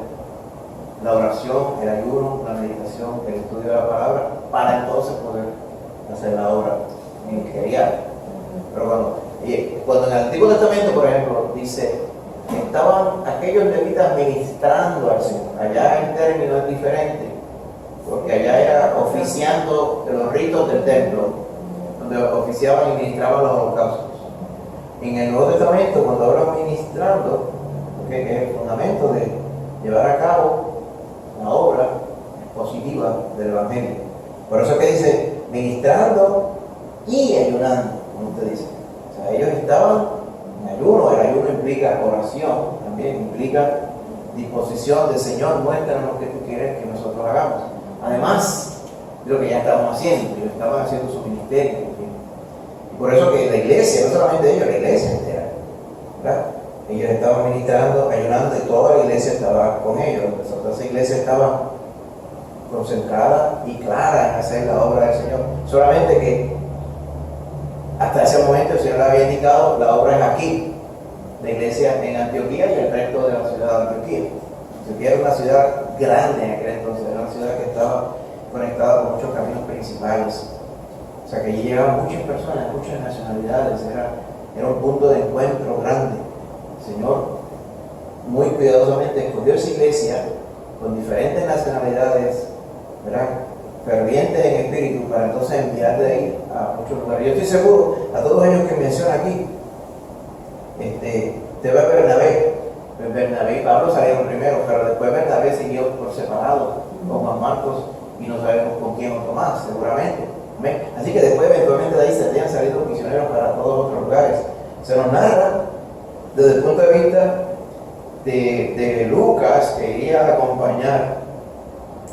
la oración, el ayuno, la meditación, el estudio de la palabra, para entonces poder hacer la obra ministerial. Pero cuando en el Antiguo Testamento, por ejemplo, dice, estaban aquellos levitas ministrando al Señor. Allá el término es diferente, porque allá era oficiando los ritos del templo, donde oficiaban y ministraban los holocaustos. En el Nuevo Testamento, cuando hablan ministrando, que es el fundamento de llevar a cabo la obra expositiva del Evangelio. Por eso es que dice, ministrando y ayunando, como usted dice. O sea, ellos estaban en ayuno. El ayuno implica oración, también implica disposición del Señor, muéstranos lo que tú quieres que nosotros hagamos. Además de lo que ya estábamos haciendo, ellos estaban haciendo su ministerio. Y por eso que la iglesia, no solamente ellos, la iglesia entera, ¿verdad? Ellos estaban ministrando, ayunando, y toda la iglesia estaba con ellos. Toda esa iglesia estaba concentrada y clara en hacer la obra del Señor. Solamente que hasta ese momento el Señor le había indicado, la obra es aquí, la iglesia en Antioquía y el resto de la ciudad de Antioquía. Antioquía era una ciudad grande en aquel entonces, era una ciudad que estaba conectada con muchos caminos principales. O sea que allí llegaban muchas personas, muchas nacionalidades, era un punto de encuentro grande. El Señor muy cuidadosamente escogió esa iglesia con diferentes nacionalidades, ¿verdad?, fervientes en espíritu, para entonces enviar de ahí a muchos lugares. Yo estoy seguro, a todos ellos que menciona aquí, te va Bernabé. Bernabé y Pablo salieron primero, pero después Bernabé siguió por separado con Juan Marcos y no sabemos con quién otro más, seguramente. ¿Ven? Así que después eventualmente de ahí se habían salido misioneros para todos otros lugares. Se nos narra desde el punto de vista de Lucas, que iría a acompañar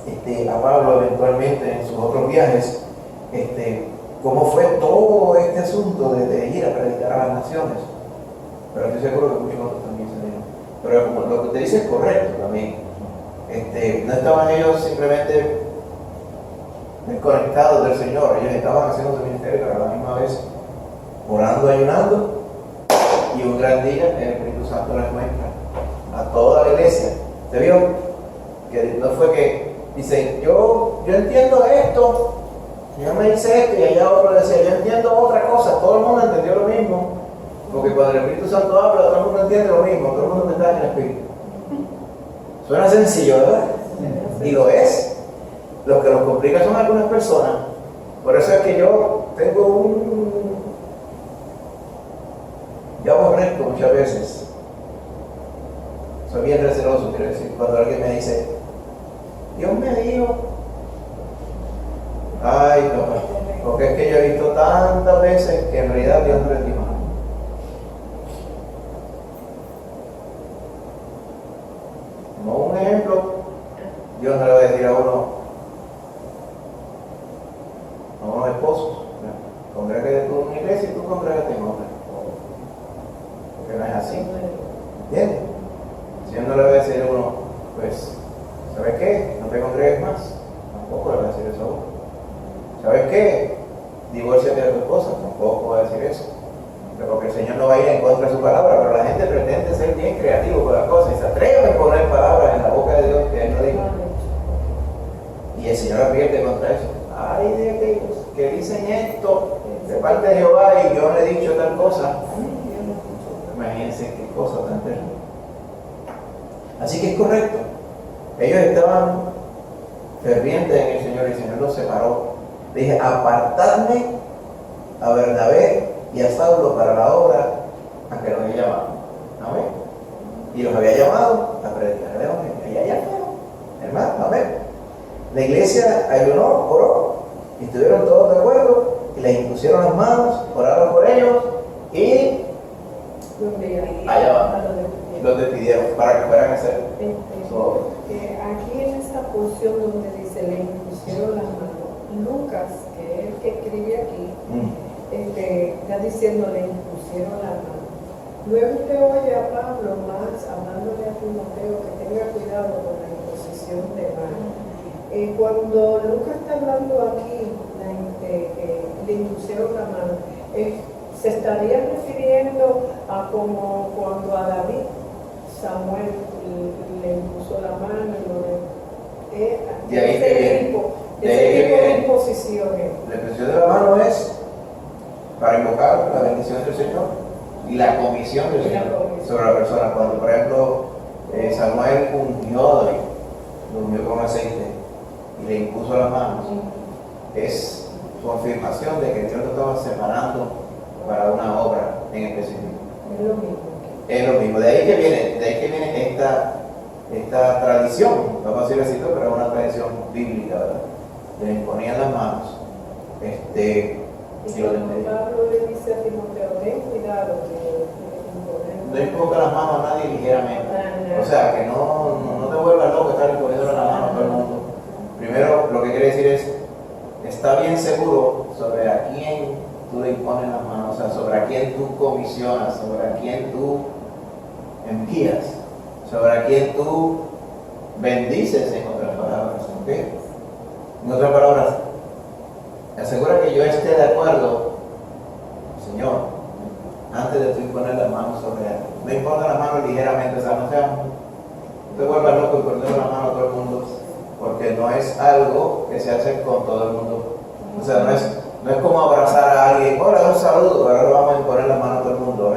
a Pablo eventualmente en sus otros viajes, cómo fue todo este asunto de ir a predicar a las naciones. Pero estoy seguro que muchos otros también salieron. Pero como lo que usted dice es correcto también. No estaban ellos simplemente desconectados del Señor, ellos estaban haciendo su ministerio, pero a la misma vez orando, ayunando, y un gran día el Espíritu Santo les muestra a toda la iglesia. ¿Usted vio? Que no fue que dicen, yo entiendo esto, yo me dice esto, y allá otro decía, yo entiendo otra cosa. Todo el mundo entendió lo mismo, porque cuando el Espíritu Santo habla, todo el mundo entiende lo mismo, todo el mundo está en el Espíritu. Suena sencillo, ¿verdad? Y lo es. Lo que nos complica son algunas personas. Por eso es que yo tengo yo aborrezco muchas veces. Soy bien receloso, quiero decir, cuando alguien me dice, Dios me dijo, ay, no, porque es que yo he visto tantas veces que en realidad Dios no les dijo nada. Como un ejemplo, Dios no le va a decir a unos esposos, congrégate tú en una iglesia y tú congrégate en otra, porque no es así, ¿entiendes? Si Dios no le va a decir a uno, pues, ¿sabes qué? No te congregues más, tampoco le va a decir eso a uno. ¿Sabes qué? Divórciate de tu esposa, tampoco va a decir eso, porque el Señor no va a ir en contra de su palabra, pero la gente pretende ser bien creativo con las cosas y se atreve a poner palabras en la boca de Dios que Él no dijo. Y el Señor advierte contra eso. Ay, de aquellos que dicen esto de parte de Jehová y yo le he dicho tal cosa. Imagínense qué cosa tan terrible. Así que es correcto. Ellos estaban fervientes en el Señor y el Señor los separó. Le dije, apartadme a Bernabé y a Saulo para la obra a que los había llamado. Amén. Y los había llamado a predicar el Evangelio. Y allá fueron, hermano, amén. La iglesia ayunó, oró, y estuvieron todos de acuerdo, y les impusieron las manos, oraron por ellos, y allá van, los despidieron para que fueran a hacer. Aquí en esta porción donde dice le impusieron las manos, Lucas, que es el que escribe aquí, está diciendo le impusieron las manos. Luego usted oye a Pablo más hablándole a Timoteo que tenga cuidado con la imposición de manos. Cuando Lucas está hablando aquí, le impusieron la mano, se estaría refiriendo a como cuando a David Samuel le impuso la mano de ahí ese tipo de imposiciones. La imposición de la mano es para invocar la bendición del Señor y la comisión del Señor sobre la persona. Cuando, por ejemplo, Samuel ungió a David, lo ungió con aceite y le impuso las manos, es confirmación de que Dios lo estaba separando para una obra en específico. Es lo mismo. Es lo mismo. De ahí que viene esta tradición, vamos a decirlo así, pero es una tradición bíblica, ¿verdad? Le imponían las manos. Y cuando Pablo le dice a Timoteo, ten cuidado no imponga las manos a nadie ligeramente. O sea, que no te vuelvas loco estar imponiendo la mano a todo el mundo. Primero, lo que quiere decir es, está bien seguro sobre a quién tú le impones las manos, o sea, sobre a quién tú comisionas, sobre a quién tú envías, sobre a quién tú bendices, en otras palabras. ¿Okay? En otras palabras, asegura que yo esté de acuerdo, Señor, antes de tú imponer las manos sobre él. No imponga las manos ligeramente, o sea, no te vuelvas loco y poner la mano a todo el mundo, porque no es algo que se hace con todo el mundo. O sea, no es como abrazar a alguien, hola, un saludo, ahora vamos a imponer la mano a todo el mundo.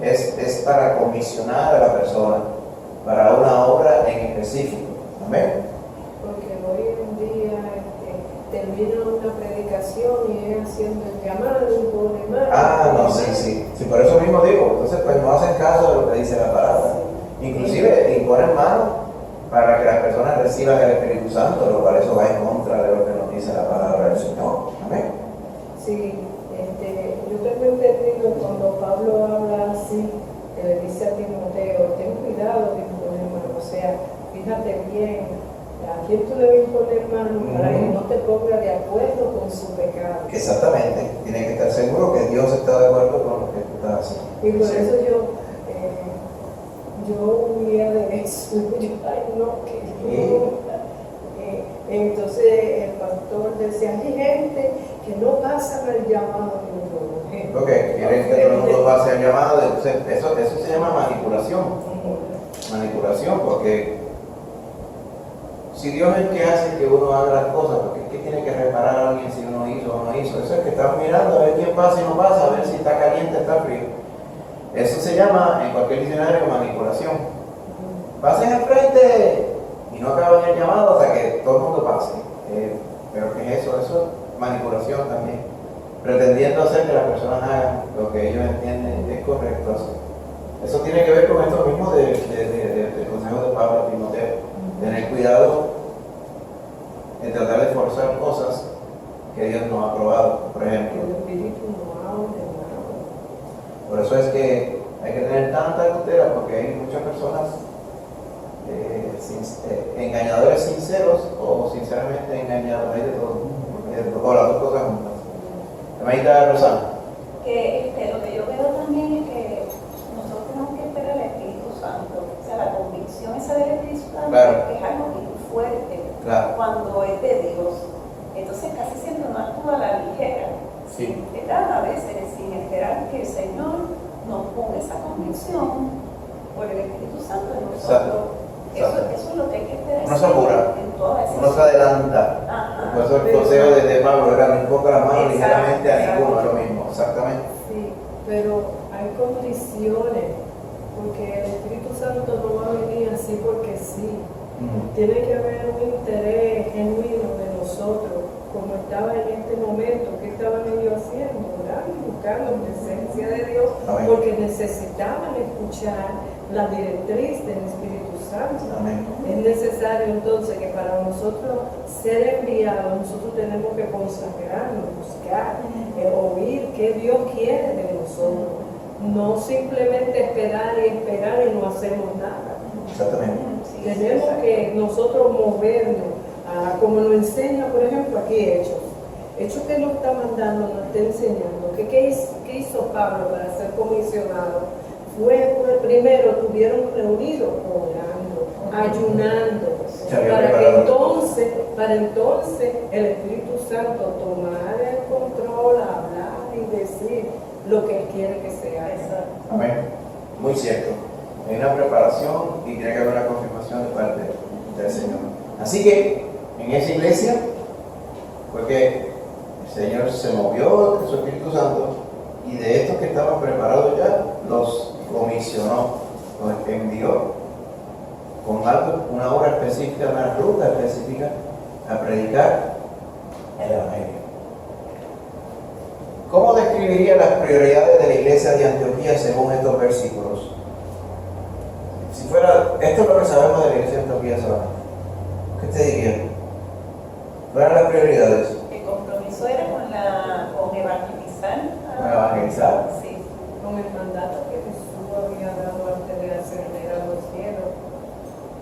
Es para comisionar a la persona, para una obra en específico. Amén. Porque hoy en día termina una predicación y es haciendo el llamado, impone mano. Sí, por eso mismo digo, entonces pues no hacen caso de lo que dice la palabra. Inclusive imponen mano para que las personas reciban el Espíritu Santo, lo cual eso va en contra de lo que nos dice la palabra del Señor. Amén. Sí, yo tengo entendido cuando Pablo habla así, que le dice a Timoteo, ten cuidado de imponer mano, o sea, fíjate bien, a quién tú le vas a imponer mano para que no te ponga de acuerdo con su pecado. Exactamente, tiene que estar seguro que Dios está de acuerdo con lo que tú estás haciendo. Y por eso yo huía de eso, entonces el pastor decía, hay gente que no pasa el llamado de un Ok, quieren que todo el mundo pase el llamado, eso se llama manipulación. Manipulación, porque si Dios es el que hace que uno haga las cosas, porque es que tiene que reparar a alguien si uno hizo o no hizo. Eso es que estamos mirando a ver quién pasa y no pasa, a ver si está caliente o está frío. Eso se llama en cualquier diccionario manipulación. Pasen al frente y no acaban el llamado hasta que todo el mundo pase. Pero ¿qué es eso? Eso es manipulación también. Pretendiendo hacer que las personas hagan lo que ellos entienden es correcto hacer. Eso tiene que ver con esto mismo del consejo de Pablo a Timoteo. Tener cuidado en tratar de forzar cosas que Dios no ha aprobado, por ejemplo. Por eso es que hay que tener tanta cautela, porque hay muchas personas engañadores sinceros o sinceramente engañados. Hay de todo, o las dos cosas juntas. Hermanita Rosana. Lo que yo veo también es que nosotros tenemos que esperar al Espíritu Santo. O sea, la convicción esa del Espíritu Santo es algo muy fuerte cuando es de Dios. Entonces casi siempre no actúa a la ligera. Sí. ¿Verdad? A veces sin esperar que el Señor nos ponga esa convicción por el Espíritu Santo de nosotros. Eso es lo que hay que esperar. Uno se apura, uno se adelanta. Ajá. Por eso el consejo de Pablo era no imponga la mano ligeramente a ninguno, es lo mismo, exactamente. Sí, pero hay condiciones, porque el Espíritu Santo no va a venir así porque sí. Tiene que haber un interés genuino de nosotros, como estaba en este momento, que estaban ellos haciendo, ¿verdad? Buscando la presencia de Dios, porque necesitaban escuchar la directriz del Espíritu Santo. Santo. Amén. Es necesario entonces que para nosotros ser enviados, nosotros tenemos que consagrarnos, buscar, oír qué Dios quiere de nosotros. No simplemente esperar y no hacemos nada. Exactamente. Tenemos que nosotros movernos, como nos enseña, por ejemplo, aquí Hechos que nos está mandando, nos está enseñando. ¿Qué hizo Pablo para ser comisionado? Fue primero, estuvieron reunidos orando, ayunando, para entonces el Espíritu Santo tomar el control, hablar y decir lo que Él quiere que se haga. Amén. Muy cierto. Hay una preparación y tiene que haber una confirmación de parte del Señor. Así que en esa iglesia fue que el Señor se movió de su Espíritu Santo y de estos que estaban preparados ya los comisionó, los envió con algo, una obra específica, una ruta específica a predicar el Evangelio. ¿Cómo describiría las prioridades de la iglesia de Antioquía según estos versículos? Si fuera, esto es lo que sabemos de la iglesia de Antioquía solamente. ¿Qué te diría? ¿Cuáles eran las prioridades? El compromiso era con evangelizar. ¿Con evangelizar? Sí. Con el mandato que Jesús había dado antes de ascender a los cielos.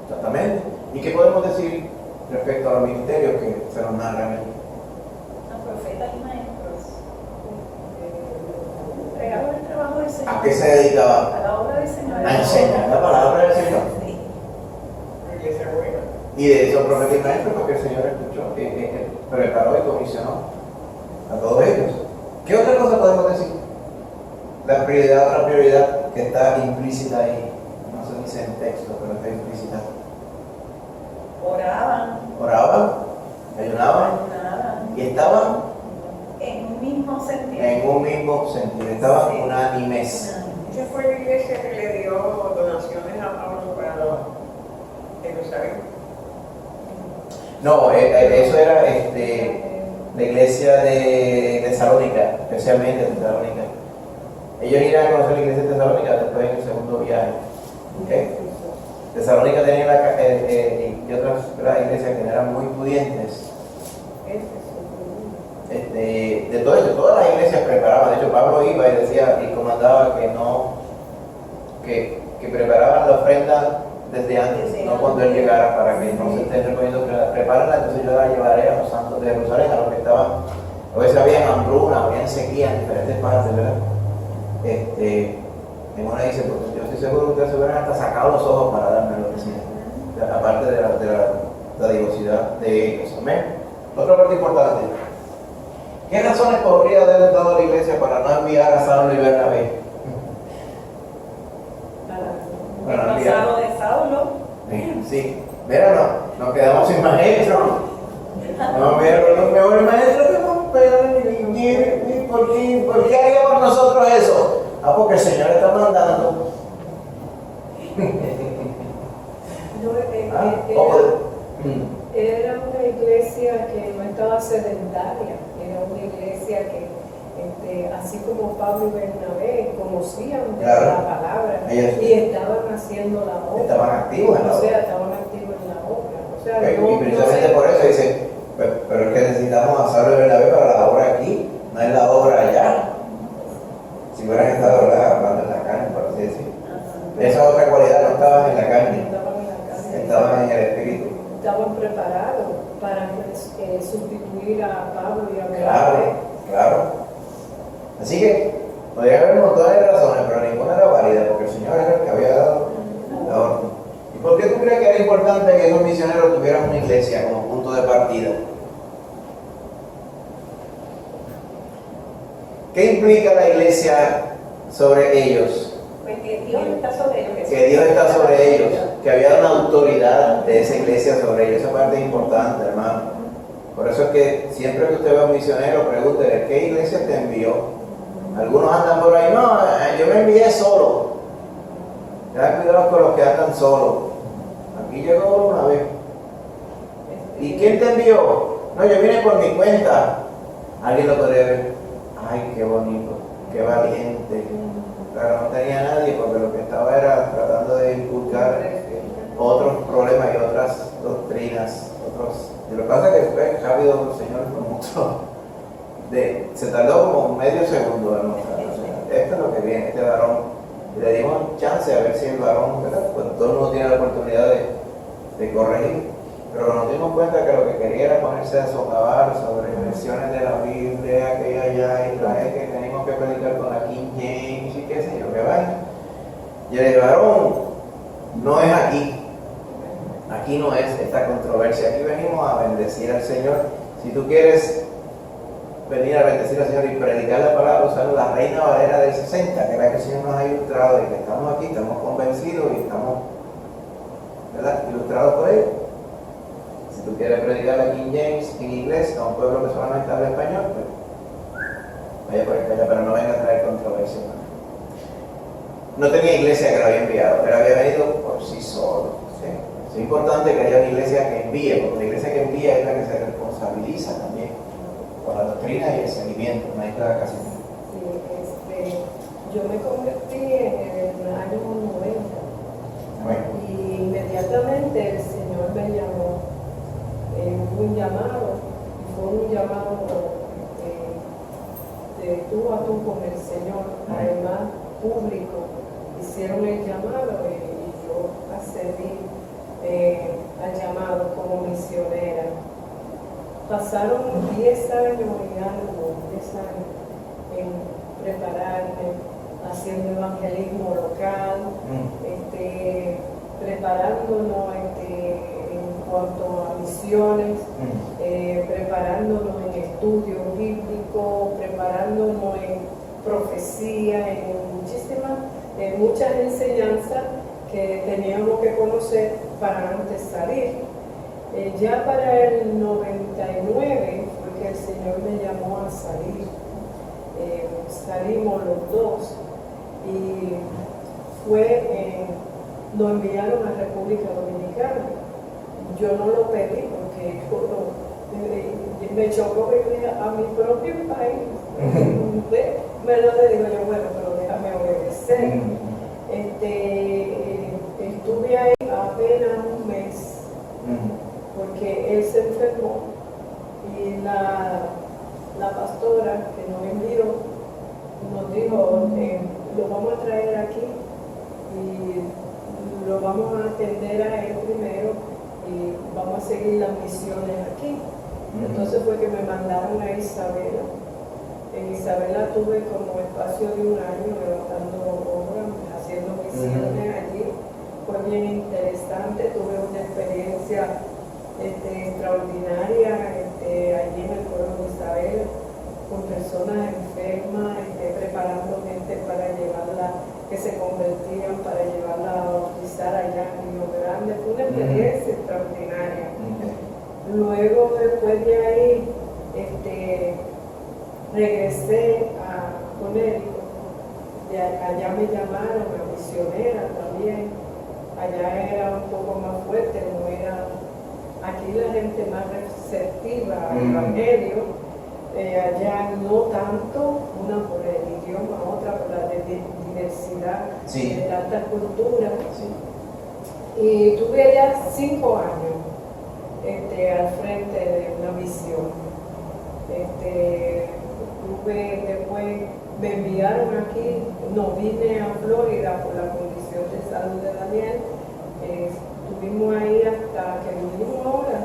Exactamente. ¿Y qué podemos decir respecto a los ministerios que se nos narran aquí? A profetas y maestros. Entregaron el trabajo del Señor. ¿A qué se dedicaban? A la obra del Señor. A enseñar la palabra del Señor. Sí. Iglesia buena. Y de esos profetas y maestros, porque el Señor escuchó, preparó y comisionó a todos ellos. ¿Qué otra cosa podemos decir? La prioridad, otra prioridad que está implícita ahí, no se dice en texto, pero está implícita. Oraban, ayunaban y estaban en un mismo sentido. Estaban unánimes. Esa fue la iglesia que le dio donaciones a Pablo para Jerusalén. No, eso era la iglesia de Tesalónica, especialmente de Tesalónica. Ellos iban a conocer la iglesia de Tesalónica después en el segundo viaje. ¿Okay? Tesalónica tenía y otras iglesias que eran muy pudientes. De todo eso, todas las iglesias preparaban. De hecho, Pablo iba y decía y comandaba que preparaban la ofrenda desde antes, no cuando él llegara, para que no se estén recogiendo, prepárenla, entonces yo la llevaré a los santos de Jerusalén, a los que estaban, a veces había hambruna, había sequía en diferentes partes, ¿verdad? En una dice, porque yo estoy seguro que ustedes se hubieran hasta sacado los ojos para darme lo que sea, aparte de la divosidad de ellos. Amén. Otra parte importante. ¿Qué razones podría haber dado la iglesia para no enviar a Saulo y Bernabé? El pasado de Saulo. Sí, mira, nos quedamos sin maestro. No, mejor maestro que no, ¿por qué haríamos nosotros eso? Porque el Señor está mandando. Era una iglesia que no estaba sedentaria, era una iglesia que, así como Pablo y Bernabé, conocían de la palabra y estaban haciendo la obra. Estaban activos en la obra. Estaban activos en la obra. Y precisamente por eso dice, pero es que necesitamos a Saulo y Bernabé para la obra aquí, no es la obra allá. Si hubieran estado hablando en la carne, por así decir. Esa otra cualidad no estaban en la carne, estaban en el espíritu. Estaban preparados para sustituir a Pablo y a Bernabé. Claro. Así que podría haber montones de razones, pero ninguna era válida, porque el Señor era el que había dado la orden. ¿Y por qué tú crees que era importante que esos misioneros tuvieran una iglesia como punto de partida? ¿Qué implica la iglesia sobre ellos? Pues que Dios está sobre ellos. Que Dios está sobre ellos, que había una autoridad de esa iglesia sobre ellos. Esa parte es importante, hermano. Por eso es que siempre que usted ve a un misionero, pregúntele, ¿qué iglesia te envió? Algunos andan por ahí, no, yo me envié solo. Tengan cuidado con los que andan solos. Aquí llegó una vez. ¿Y quién te envió? No, yo vine por mi cuenta. Alguien lo podría ver. Ay, qué bonito, qué valiente. Claro, no tenía nadie porque lo que estaba era tratando de inculcar otros problemas y otras doctrinas, y lo que pasa es que fue rápido el Señor lo mostró. Se tardó como medio segundo en mostrar. Esto es lo que viene, este varón. Y le dimos chance a ver si el varón, ¿verdad? Pues todo el mundo tiene la oportunidad de corregir. Pero nos dimos cuenta que lo que quería era ponerse a socavar sobre versiones de la Biblia que hay allá en Israel, que teníamos que predicar con la King James y qué sé yo, qué vaina. Y el varón, no es aquí. Aquí no es esta controversia. Aquí venimos a bendecir al Señor. Si tú quieres venir a bendecir al Señor y predicar la palabra usando la Reina Valera del 60, que es la que el Señor nos ha ilustrado y que estamos aquí, estamos convencidos y estamos, ¿verdad?, ilustrados por él. Si tú quieres predicar la King James en inglés a un pueblo que solamente habla español, pues vaya por allá, pero no venga a traer controversia. No tenía iglesia que lo había enviado, pero había venido por sí solo. ¿Sí? Es importante que haya una iglesia que envíe, porque la iglesia que envía es la que se responsabiliza también por la doctrina y el seguimiento, no hay clara casi nada. Sí, yo me convertí en el año 90. Bueno. Y inmediatamente el Señor me llamó, hubo un llamado, y fue un llamado de tú a tú con el Señor, además público, hicieron el llamado y yo accedí al llamado como misionera. Pasaron 10 años y algo, 10 años en prepararme, haciendo evangelismo local, preparándonos en cuanto a misiones, preparándonos en estudios bíblicos, preparándonos en profecía, en muchas enseñanzas que teníamos que conocer para antes salir. Ya para el 99 fue que el Señor me llamó a salir. Salimos los dos y nos enviaron a República Dominicana. Yo no lo pedí porque me chocó venir a mi propio país. Me lo digo yo, bueno, pero déjame obedecer. Estuve ahí apenas un mes porque él se enfermó y la pastora que nos envió nos dijo, lo vamos a traer aquí y lo vamos a atender a él primero y vamos a seguir las misiones aquí. Entonces fue que me mandaron a Isabela. En Isabela tuve como espacio de un año levantando obras, haciendo misiones allí. Fue bien interesante, tuve una experiencia extraordinaria allí en el pueblo de Isabela, con personas enfermas, preparando gente para llevarla, que se convertían, para llevarla a bautizar allá en Río Grande. Fue una experiencia extraordinaria. Luego, después de ahí, regresé a Conérico. De allá me llamaron a misionera también. Allá era un poco más fuerte, no era aquí la gente más receptiva al evangelio. Allá no tanto, una por el idioma, otra por la diversidad de tantas culturas. Y tuve allá 5 años al frente de una misión. Después me enviaron aquí, no vine a Florida por la condición de salud de Daniel. Estuvimos ahí hasta que vinimos ahora.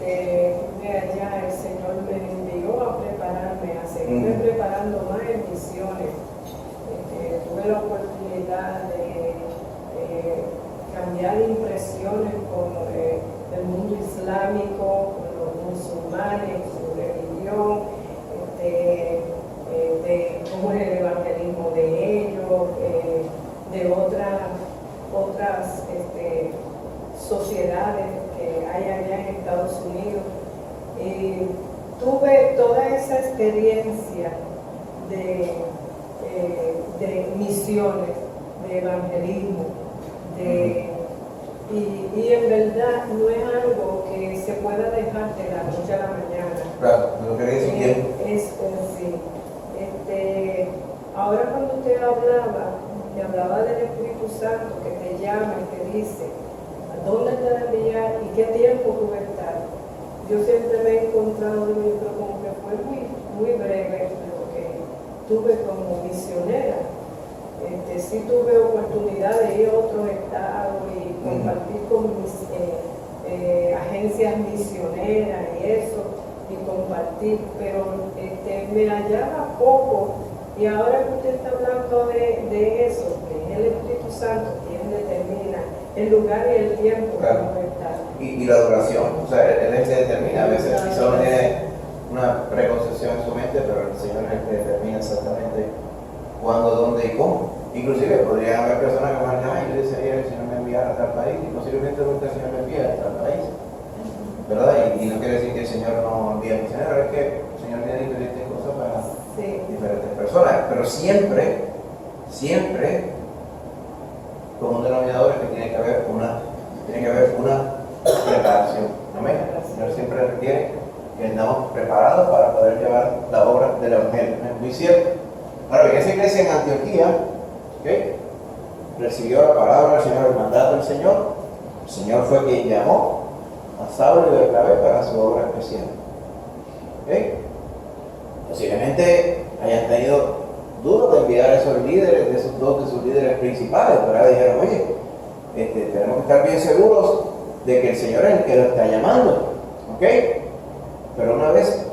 De allá el Señor me envió a prepararme, a seguirme preparando más en misiones. Tuve la oportunidad de cambiar impresiones con el mundo islámico, con los musulmanes, su religión, de cómo es el evangelismo de ellos, de otras sociedades que hay allá en Estados Unidos. Tuve toda esa experiencia de misiones, de evangelismo, y en verdad no es algo que se pueda dejar de la noche a la mañana. Claro, lo que dice bien. Sí. Ahora cuando usted hablaba del Espíritu Santo que te llama y te dice, estuve como misionera. Sí tuve oportunidad de ir a otros estados y compartir con mis agencias misioneras y eso, y compartir, pero me hallaba poco. Y ahora que usted está hablando de eso, que es el Espíritu Santo quien determina el lugar y el tiempo que Claro. vamos a estar. Y la duración, o sea, él es el que determina. A veces quizá uno tiene una preconcepción en su mente, pero el Señor es el que determina exactamente cuándo, dónde y cómo. Inclusive podrían haber personas que van a yo desearía que el Señor me enviara a tal país, y posiblemente nunca el Señor me envía a tal país, ¿verdad? Y no quiere decir que el Señor no envía a misioneros, es que el Señor tiene diferentes cosas para diferentes personas, pero siempre con un denominador es que tiene que haber una preparación. Amén. El Señor siempre requiere que estemos preparados para poder llevar la obra del Evangelio. Es muy cierto. Ahora bien, esa iglesia en Antioquía, ¿okay?, recibió la palabra del Señor, el mandato del Señor. El Señor fue quien llamó a Saulo y Bernabé para su obra especial. ¿Okay? Posiblemente hayan tenido dudas de enviar a esos líderes, de esos dos de sus líderes principales, pero ahora dijeron, oye, tenemos que estar bien seguros de que el Señor es el que lo está llamando. ¿Ok? Pero una vez,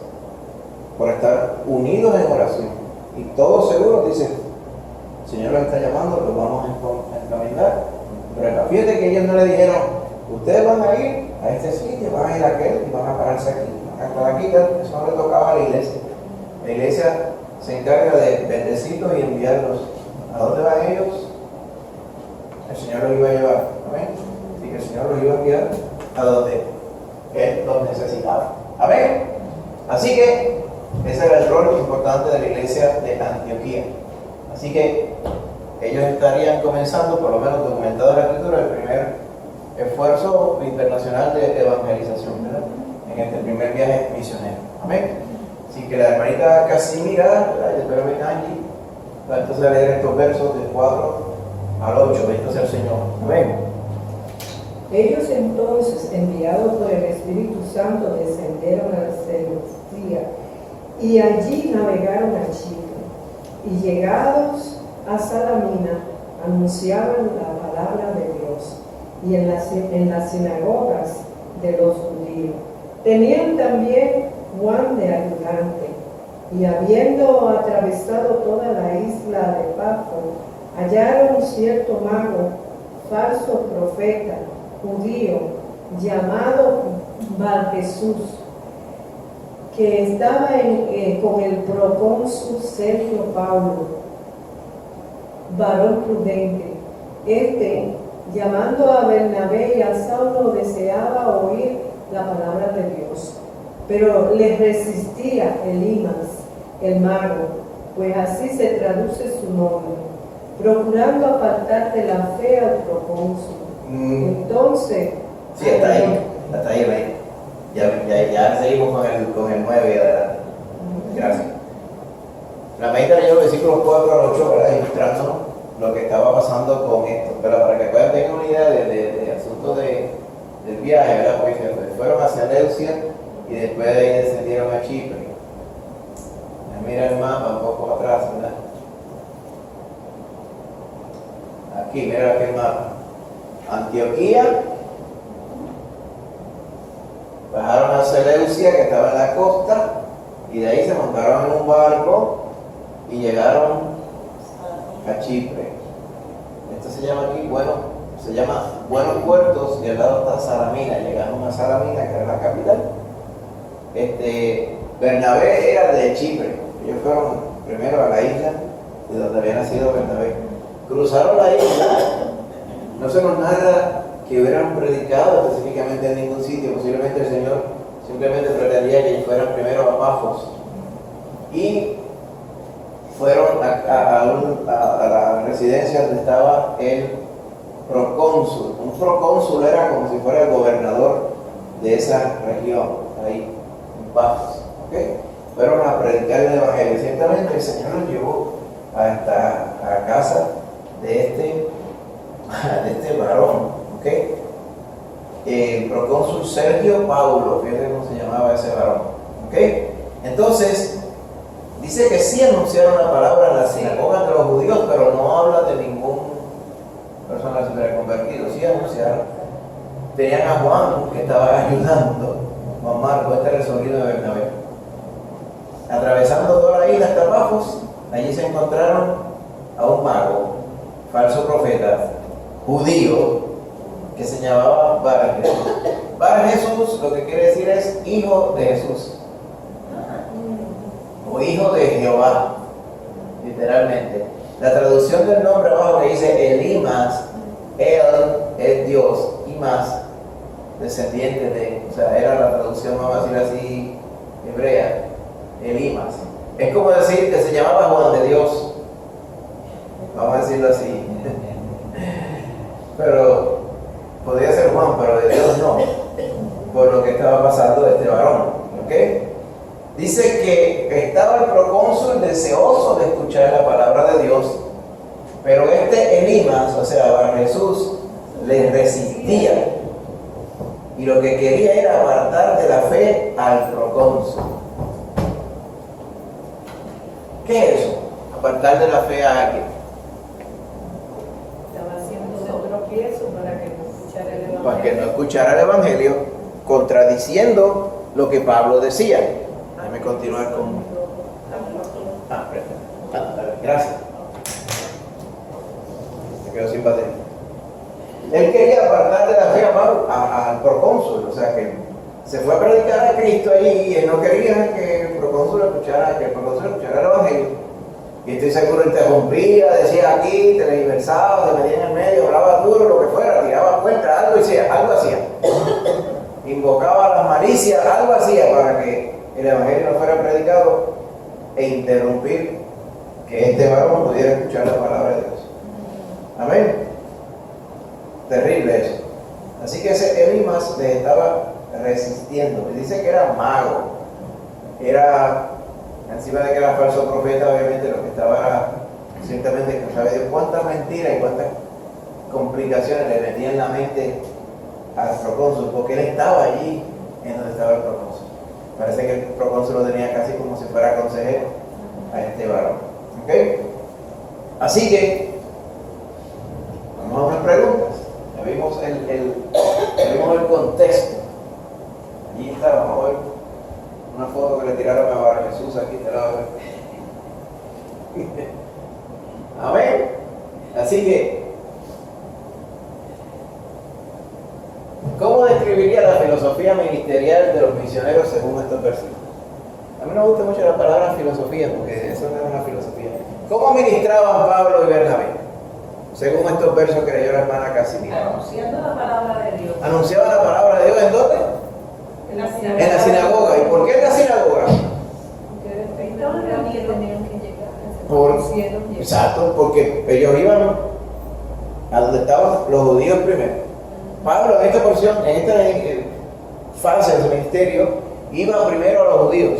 por estar unidos en oración y todos seguros, dice, el Señor los está llamando, los vamos a encaminar. Pero fíjate que ellos no le dijeron, ustedes van a ir a este sitio, van a ir a aquel y van a pararse aquí, van a estar aquí. Eso no le tocaba a la iglesia. La iglesia se encarga de bendecirlos y enviarlos. ¿A dónde van ellos? El Señor los iba a llevar. Amén. Así que el Señor los iba a enviar a donde Él los necesitaba. Amén. Así que ese era el rol importante de la iglesia de Antioquía. Así que ellos estarían comenzando, por lo menos documentado en la Escritura, el primer esfuerzo internacional de evangelización, ¿verdad?, en este primer viaje misionero. Amén. Así que la hermanita Casimira, y después Angie, va entonces a leer estos versos del 4 al 8. Bendito sea el Señor. Amén. Ellos entonces, enviados por el Espíritu Santo, descendieron a Seleucia y allí navegaron a Chipre. Y llegados a Salamina, anunciaban la palabra de Dios y en las sinagogas de los judíos. Tenían también Juan de ayudante, y habiendo atravesado toda la isla de Pafos, hallaron cierto mago, falso profeta, judío, llamado Barjesús, que estaba con el procónsul Sergio Paulo, varón prudente. Llamando a Bernabé y a Saulo, deseaba oír la palabra de Dios, pero le resistía Elimas, el mago, pues así se traduce su nombre, procurando apartar de la fe al procónsul. Entonces, sí, hasta ahí. Ya seguimos con el 9 y adelante. Gracias. La medita leyó los versículos 4 al 8, ¿verdad?, ilustrándonos lo que estaba pasando con esto, pero para que puedan tener una idea de asunto del viaje, ¿verdad?, porque fueron hacia Seleucia y después de ahí descendieron a Chipre. Mira el mapa un poco atrás, ¿verdad? Aquí, mira aquí el mapa. Antioquía, bajaron a Seleucia, que estaba en la costa, y de ahí se montaron en un barco y llegaron a Chipre. Esto se llama aquí, se llama Buenos Puertos, y al lado está Salamina. Llegaron a Salamina, que era la capital. Bernabé era de Chipre. Ellos fueron primero a la isla de donde había nacido Bernabé. Cruzaron la isla. No se nos narra que hubieran predicado específicamente en ningún sitio. Posiblemente el Señor simplemente pretendía que fueran primero a Pafos. Y fueron a la residencia donde estaba el procónsul. Un procónsul era como si fuera el gobernador de esa región, ahí, en Pafos. ¿Okay? Fueron a predicar el Evangelio. Ciertamente el Señor los llevó a la casa de este varón. ¿Okay? El procónsul Sergio Paulo, fíjense cómo se llamaba ese varón. ¿Okay? Entonces, dice Dice que sí anunciaron la palabra en la sinagoga de los judíos, pero no habla de ningún persona que se hubiera convertido. Sí anunciaron. Tenían a Juan que estaba ayudando, Juan Marcos, este resobrido de Bernabé. Atravesando toda la isla hasta Pafos, allí se encontraron a un mago, falso profeta, judío, que se llamaba Bar Jesús. Bar Jesús lo que quiere decir es hijo de Jesús, o hijo de Jehová, literalmente. La traducción del nombre abajo que dice Elimas, él es Dios, y más descendiente de, o sea, era la traducción, vamos a decir así, hebrea, Elimas. Es como decir que se llamaba Juan de Dios, vamos a decirlo así. Pero podría ser Juan, pero de Dios no, por lo que estaba pasando de este varón. ¿Ok? Dice que estaba el procónsul deseoso de escuchar la palabra de Dios, pero este Elimas, o sea, Bar Jesús, le resistía. Y lo que quería era apartar de la fe al procónsul. ¿Qué es eso? Apartar de la fe a alguien. Estaba haciendo de tropiezo para que no escuchara el evangelio. Para que no escuchara el evangelio, contradiciendo lo que Pablo decía. Déjame continuar con. Gracias. Me quedo sin batería. Él quería apartar de la fe al procónsul, o sea que se fue a predicar a Cristo allí y él no quería que el procónsul escuchara el evangelio. Y estoy seguro que interrumpía, decía aquí, tergiversaba, se metía en el medio, hablaba duro, lo que fuera, tiraba cuenta, algo hacía. Invocaba las malicias, algo hacía para que el evangelio no fuera predicado e interrumpir que este varón pudiera escuchar la palabra de Dios. Amén. Terrible eso. Así que ese Elimas le estaba resistiendo. Y dice que era mago. Era, encima de que era falso profeta, obviamente lo que estaba era ciertamente que sabe Dios cuántas mentiras y cuántas complicaciones le metía en la mente al procónsul, porque él estaba allí en donde estaba el procónsul. Parece que el procónsul lo tenía casi como si fuera consejero a este varón. ¿Ok? Así que vamos a unas preguntas. Ya vimos el contexto. Allí está, vamos a ver una foto que le tiraron a Bar Jesús aquí te la voy a ver. Amén. Así que, ¿cómo describiría la filosofía ministerial de los misioneros según estos versículos? A mí no me gusta mucho la palabra filosofía porque eso no es una filosofía. ¿Cómo ministraban Pablo y Bernabé? Según estos versos que leyó la hermana Casimira. Anunciando la palabra de Dios. ¿Anunciaban la palabra de Dios en dónde? En la sinagoga. En la sinagoga. ¿Y por qué en la sinagoga? Porque estaban reunidos, tenían que llegar. Exacto, porque ellos iban a donde estaban los judíos primero. Pablo en esta porción, en esta fase de su ministerio, iba primero a los judíos.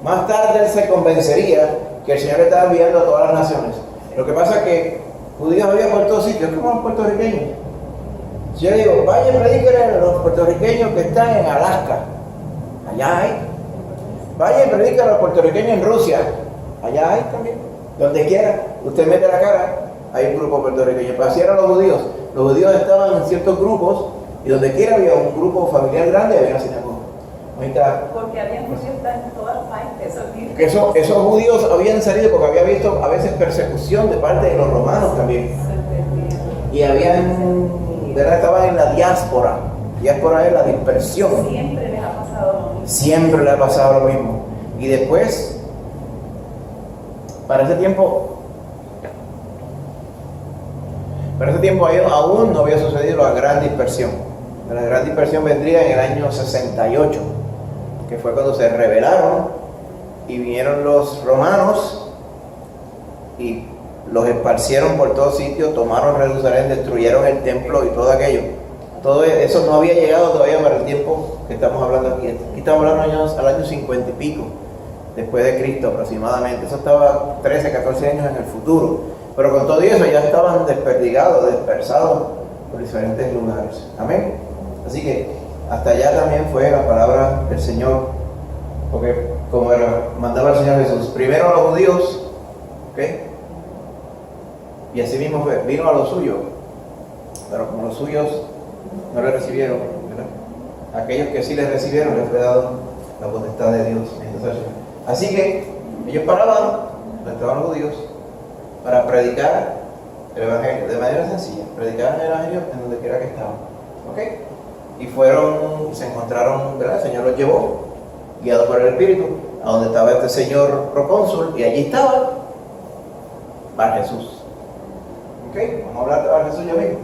Más tarde él se convencería que el Señor le estaba enviando a todas las naciones. Lo que pasa es que judíos había por todos sitios, como los puertorriqueños. Si yo digo, vaya y predíquenle a los puertorriqueños que están en Alaska, allá hay. Vaya y predíquenle a los puertorriqueños en Rusia, allá hay también. Donde quiera, usted mete la cara, hay un grupo puertorriqueño. Pero así eran los judíos. Los judíos estaban en ciertos grupos y donde quiera había un grupo familiar grande y había una sinagoga. Porque había judíos en todas partes. Que esos judíos habían salido porque había visto a veces persecución de parte de los romanos también. Y estaban en la diáspora. Diáspora es la dispersión. Siempre les ha pasado lo mismo. Siempre le ha pasado lo mismo. Y después, para ese tiempo aún no había sucedido la gran dispersión. La gran dispersión vendría en el año 68, que fue cuando se rebelaron y vinieron los romanos y los esparcieron por todos sitios, tomaron Jerusalén, destruyeron el templo y todo aquello. Todo eso no había llegado todavía para el tiempo que estamos hablando aquí. Aquí estamos hablando al año 50 y pico, después de Cristo aproximadamente. Eso estaba 13, 14 años en el futuro. Pero con todo eso ya estaban desperdigados, dispersados por diferentes lugares. Amén. Así que hasta allá también fue la palabra del Señor, porque como mandaba el Señor Jesús, primero a los judíos, ¿ok? Y así mismo vino a los suyos, pero como los suyos no le recibieron, ¿verdad? Aquellos que sí le recibieron les fue dado la potestad de Dios. Así que ellos paraban, donde estaban los judíos, para predicar el Evangelio de manera sencilla, predicar el Evangelio en donde quiera que estaban, ¿ok? Y se encontraron, ¿verdad? El Señor los llevó, guiado por el Espíritu, a donde estaba este señor procónsul, y allí estaba Bar Jesús. ¿Ok? Vamos a hablar de Bar Jesús ya mismo.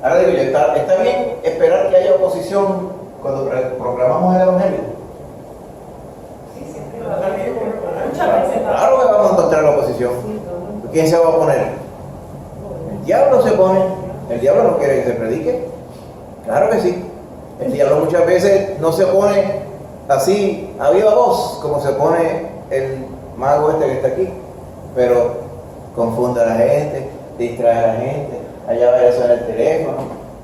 Ahora digo yo, ¿está bien esperar que haya oposición cuando proclamamos el Evangelio? Sí, siempre va a haber. Muchas veces. Claro que vamos a encontrar la oposición. ¿Quién se va a oponer? El diablo se opone. El diablo no quiere que se predique. Claro que sí. El diablo muchas veces no se opone así a viva voz, como se opone el mago este que está aquí, pero confunde a la gente, distrae a la gente, allá va a eso en el teléfono,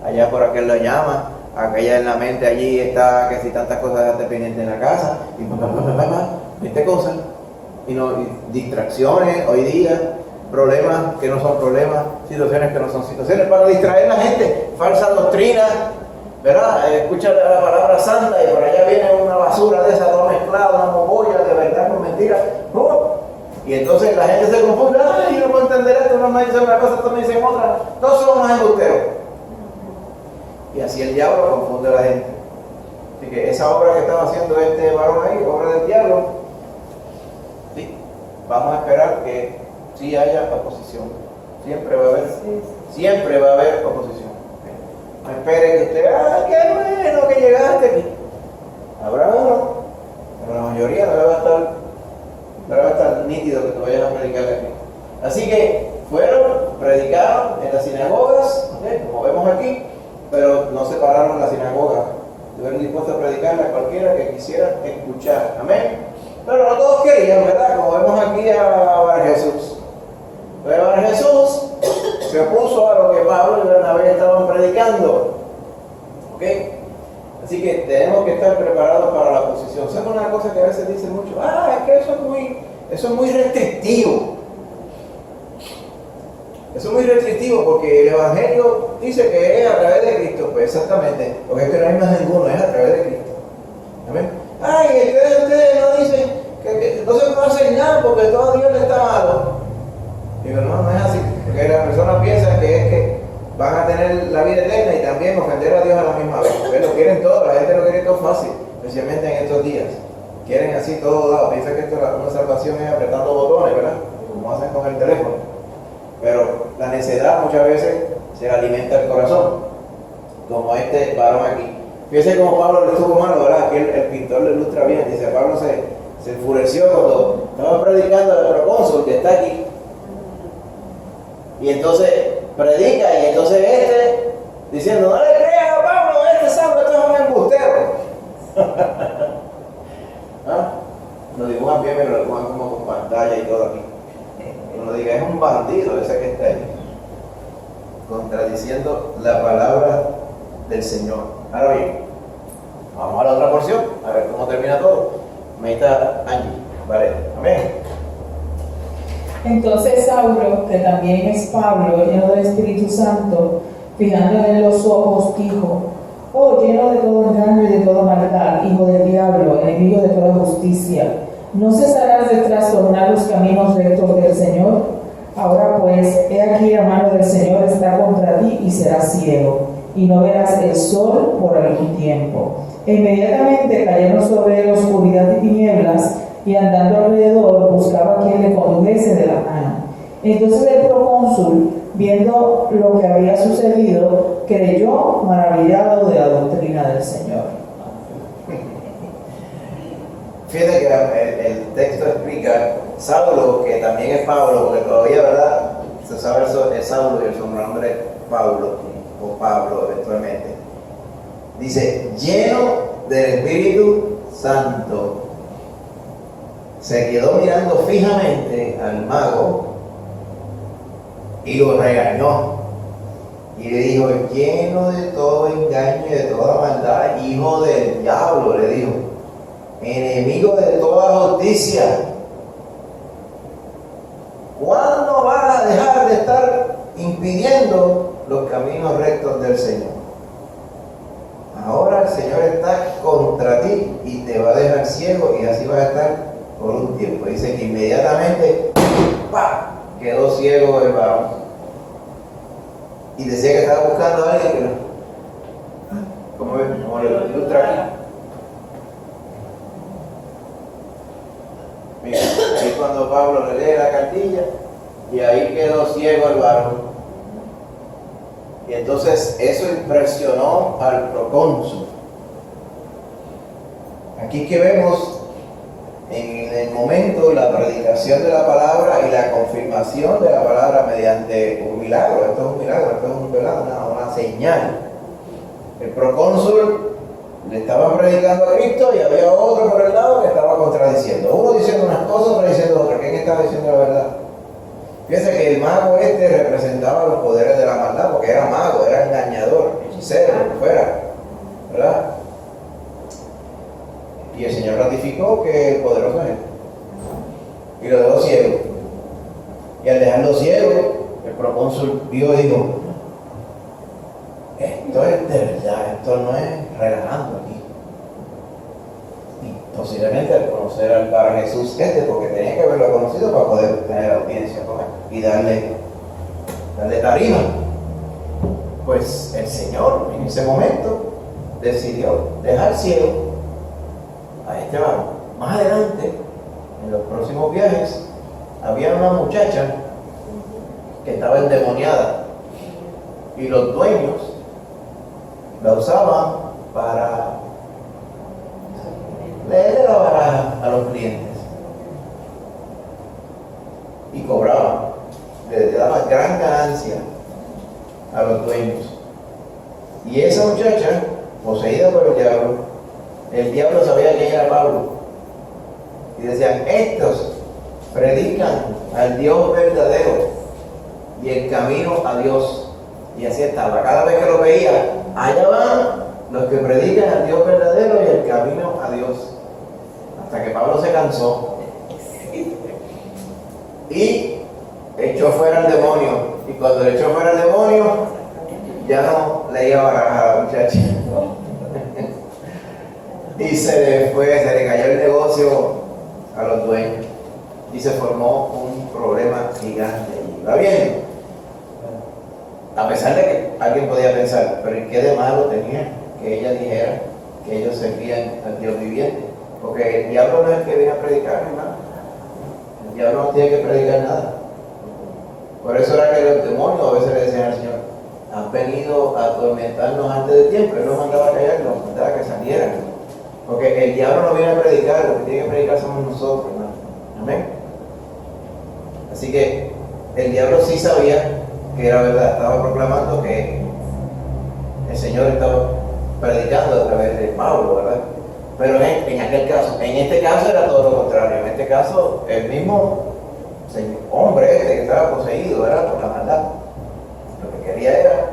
allá por aquel lo llama, aquella en la mente allí está que si tantas cosas pendientes en la casa, y 20 cosas, y distracciones hoy día, problemas que no son problemas, situaciones que no son situaciones, para distraer a la gente, falsa doctrina, ¿verdad? Escucha la palabra santa y por allá viene una basura de esa, toda mezclada, una mogolla de verdad con mentira. Y entonces la gente se confunde, ay, yo no puedo entender esto, uno me dice una cosa, otro me dice otra, todos somos más embusteros. Y así el diablo confunde a la gente. Así que esa obra que estaba haciendo este varón ahí, obra del diablo, sí, vamos a esperar que sí haya oposición. Siempre va a haber oposición. No espere que usted, qué bueno que llegaste aquí. Habrá uno, pero la mayoría no va a estar nítido que te vayas a predicar aquí. Así que predicaron en las sinagogas, como vemos aquí, pero no separaron la sinagoga. Estuvieron dispuestos a predicarle a cualquiera que quisiera escuchar. Amén. Pero no todos querían, ¿verdad? Como vemos aquí a Bar Jesús. Pero Bar Jesús se opuso a lo que Pablo y Bernabé estaban predicando. ¿Ok? Así que tenemos que estar preparados para la oposición. ¿Saben una cosa que a veces dicen mucho? Es que eso es muy restrictivo. Eso es muy restrictivo porque el Evangelio dice que es a través de Cristo. Pues exactamente, porque es que no hay más ninguno, es a través de Cristo. Amén. Ustedes no dicen que no se puede hacer nada porque todo Dios le está malo. Digo, no es así, porque las personas piensan que es que van a tener la vida eterna y también ofender a Dios a la misma vez. Porque lo quieren todo, la gente lo quiere todo fácil, especialmente en estos días. Quieren así todo dado, piensan que una salvación es apretando botones, ¿verdad? Como hacen con el teléfono. Pero la necedad muchas veces se alimenta el corazón, como este varón aquí. Fíjense cómo Pablo le estuvo malo, ¿verdad? Aquí el pintor lo ilustra bien. Dice, Pablo se enfureció cuando estaba predicando al procónsul que está aquí. Y entonces predica, y entonces diciendo, no le creas a Pablo, Saulo, esto es un embustero. Lo dibujan bien, pero lo dibujan como con pantalla y todo aquí. Uno diga, es un bandido ese que está ahí, contradiciendo la palabra del Señor. Ahora bien, vamos a la otra porción, a ver cómo termina todo. Medita Angie, vale, amén. Entonces Saulo, que también es Pablo, lleno del Espíritu Santo, fijándole en los ojos, dijo: oh, lleno de todo engaño y de toda maldad, hijo del diablo, enemigo de toda justicia, ¿no cesarás de trastornar los caminos rectos del Señor? Ahora pues, he aquí la mano del Señor está contra ti y serás ciego, y no verás el sol por algún tiempo. E inmediatamente cayeron sobre él oscuridad y tinieblas, y andando alrededor buscaba a quien le condujese de la mano. Entonces el procónsul, viendo lo que había sucedido, creyó maravillado de la doctrina del Señor. Fíjate que el texto explica Saulo, que también es Pablo, porque todavía, ¿verdad? Se sabe el Saulo y el sobrenombre Pablo, o Pablo eventualmente. Dice, lleno del Espíritu Santo. Se quedó mirando fijamente al mago y lo regañó. Y le dijo, lleno de todo engaño y de toda maldad, hijo del diablo, le dijo. enemigo de toda justicia. ¿Cuándo vas a dejar de estar impidiendo los caminos rectos del Señor? Ahora el Señor está contra ti y te va a dejar ciego, y así vas a estar por un tiempo. Dice que inmediatamente ¡pah!, quedó ciego el varón. Y decía que estaba buscando a alguien que no. Como lo ilustra aquí. Mira, ahí cuando Pablo le lee la cartilla, y ahí quedó ciego el varón. Y entonces eso impresionó al procónsul. Aquí que vemos en el momento la predicación de la palabra y la confirmación de la palabra mediante un milagro. Esto es un milagro, esto es una señal. El procónsul le estaba predicando a Cristo y había otro por el lado que estaba contradiciendo. Uno diciendo unas cosas, otro diciendo otras. ¿Quién estaba diciendo la verdad? Fíjense que el mago representaba los poderes de la maldad, porque era mago, era engañador, hechicero, lo que fuera, ¿verdad? Y el Señor ratificó que el poderoso es Él. Y lo dejó ciego. Y al dejarlo ciego, el procónsul vio y dijo: esto es de verdad, esto no es relajando aquí. Y posiblemente al conocer al Padre Jesús porque tenía que haberlo conocido para poder tener audiencia con Él y darle tarima. Pues el Señor en ese momento decidió dejar ciego a este varón. Más adelante, en los próximos viajes, había una muchacha que estaba endemoniada, y los dueños la usaban para leerle la baraja a los clientes y cobraban, le daban gran ganancia a los dueños. Y esa muchacha, poseída por el diablo sabía quién era Pablo, y decían: estos predican al Dios verdadero y el camino a Dios. Y así estaba, cada vez que lo veía: allá van los que predican al Dios verdadero y el camino a Dios. Hasta que Pablo se cansó y echó fuera al demonio. Y cuando le echó fuera al demonio, ya no leía baraja a la muchacha. Y se le cayó el negocio a los dueños. Y se formó un problema gigante. ¿Va bien? A pesar de que alguien podía pensar: pero ¿qué de malo tenía que ella dijera que ellos servían al Dios viviente? Porque el diablo no es el que viene a predicar, hermano. El diablo no tiene que predicar nada. Por eso era que los demonios a veces le decían al Señor: han venido a atormentarnos antes de tiempo. Él nos mandaba a callar, nos mandaba que salieran. Porque el diablo no viene a predicar, lo que tiene que predicar somos nosotros, hermano. Amén. Así que el diablo sí sabía que era verdad, estaba proclamando que el Señor estaba predicando a través de Pablo, ¿verdad? Pero en aquel caso, en este caso era todo lo contrario. En este caso, el mismo hombre que estaba poseído, ¿verdad?, por la maldad, lo que quería era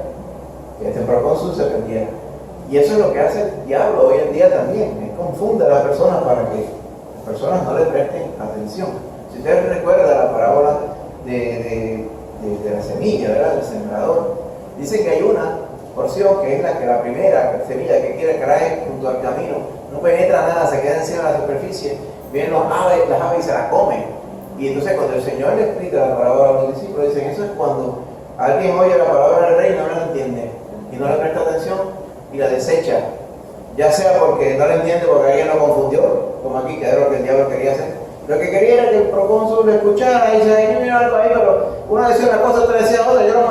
que este procónsul se perdiera. Y eso es lo que hace el diablo hoy en día también: él confunde a las personas para que las personas no le presten atención. Si ustedes recuerdan la parábola de la semilla, ¿verdad?, del sembrador, dice que hay una porción que es la primera semilla que quiere caer junto al camino, no penetra nada, se queda encima de la superficie, vienen las aves y se la comen. Y entonces cuando el Señor le explica la parábola a los discípulos, dicen: eso es cuando alguien oye la palabra del rey y no la entiende, y no le presta atención y la desecha, ya sea porque no la entiende, porque alguien lo confundió, como aquí, que era lo que el diablo quería hacer. Lo que quería era que el procónsul lo escuchara y dice: ay, mira algo ahí, pero uno decía una cosa, otro decía otra, yo lo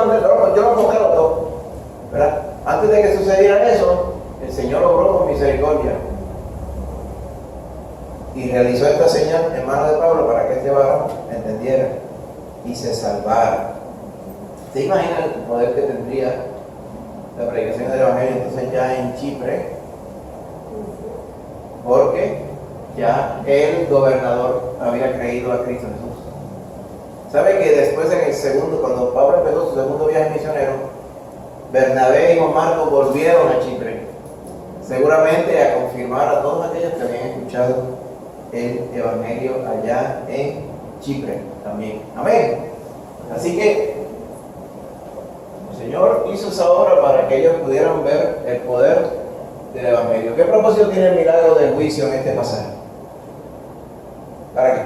conté los dos, ¿verdad? Antes de que sucediera eso, el Señor obró con misericordia y realizó esta señal en manos de Pablo para que este varón entendiera y se salvara. ¿Se imagina el poder que tendría la predicación del Evangelio entonces ya en Chipre? Porque ya el gobernador había creído a Cristo Jesús. ¿Sabe que después cuando Pablo empezó su segundo viaje misionero, Bernabé y Juan Marcos volvieron a Chipre? Seguramente a confirmar a todos aquellos que habían escuchado el Evangelio allá en Chipre también. Amén. Así que el Señor hizo esa obra para que ellos pudieran ver el poder del Evangelio. ¿Qué propósito tiene el milagro del juicio en este pasaje? ¿Para qué?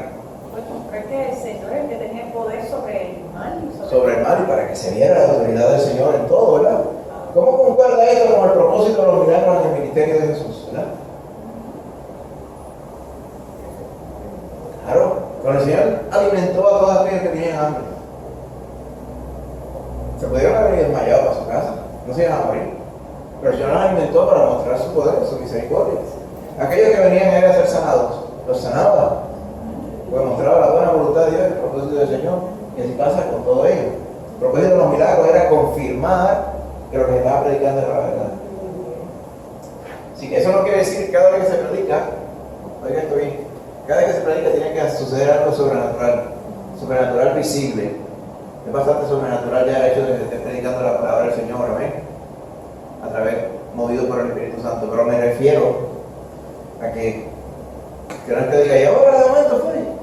Pues mostrar que el Señor es el que tenía el poder sobre el mal. Sobre el mal, y para que se viera la autoridad del Señor en todo, ¿verdad? ¿Cómo concuerda esto con el propósito de los milagros del ministerio de Jesús? ¿Verdad? Claro, cuando el Señor alimentó a todos aquellos que tenían hambre, se pudieron haber desmayado para su casa, no se iban a morir, pero el Señor los alimentó para mostrar su poder, su misericordia. Aquellos que venían a ser sanados, los sanaba, pues mostraba la buena voluntad de Dios, el propósito del Señor, y así pasa con todo ello. El propósito de los milagros era confirmar que lo que se estaba predicando era la verdad. Así que eso no quiere decir que cada vez que se predica, oiga esto bien, cada vez que se predica tiene que suceder algo sobrenatural visible. Es bastante sobrenatural ya el hecho de que esté predicando la palabra del Señor, amén, a través, movido por el Espíritu Santo. Pero me refiero a que no te diga, y ahora de momento fue,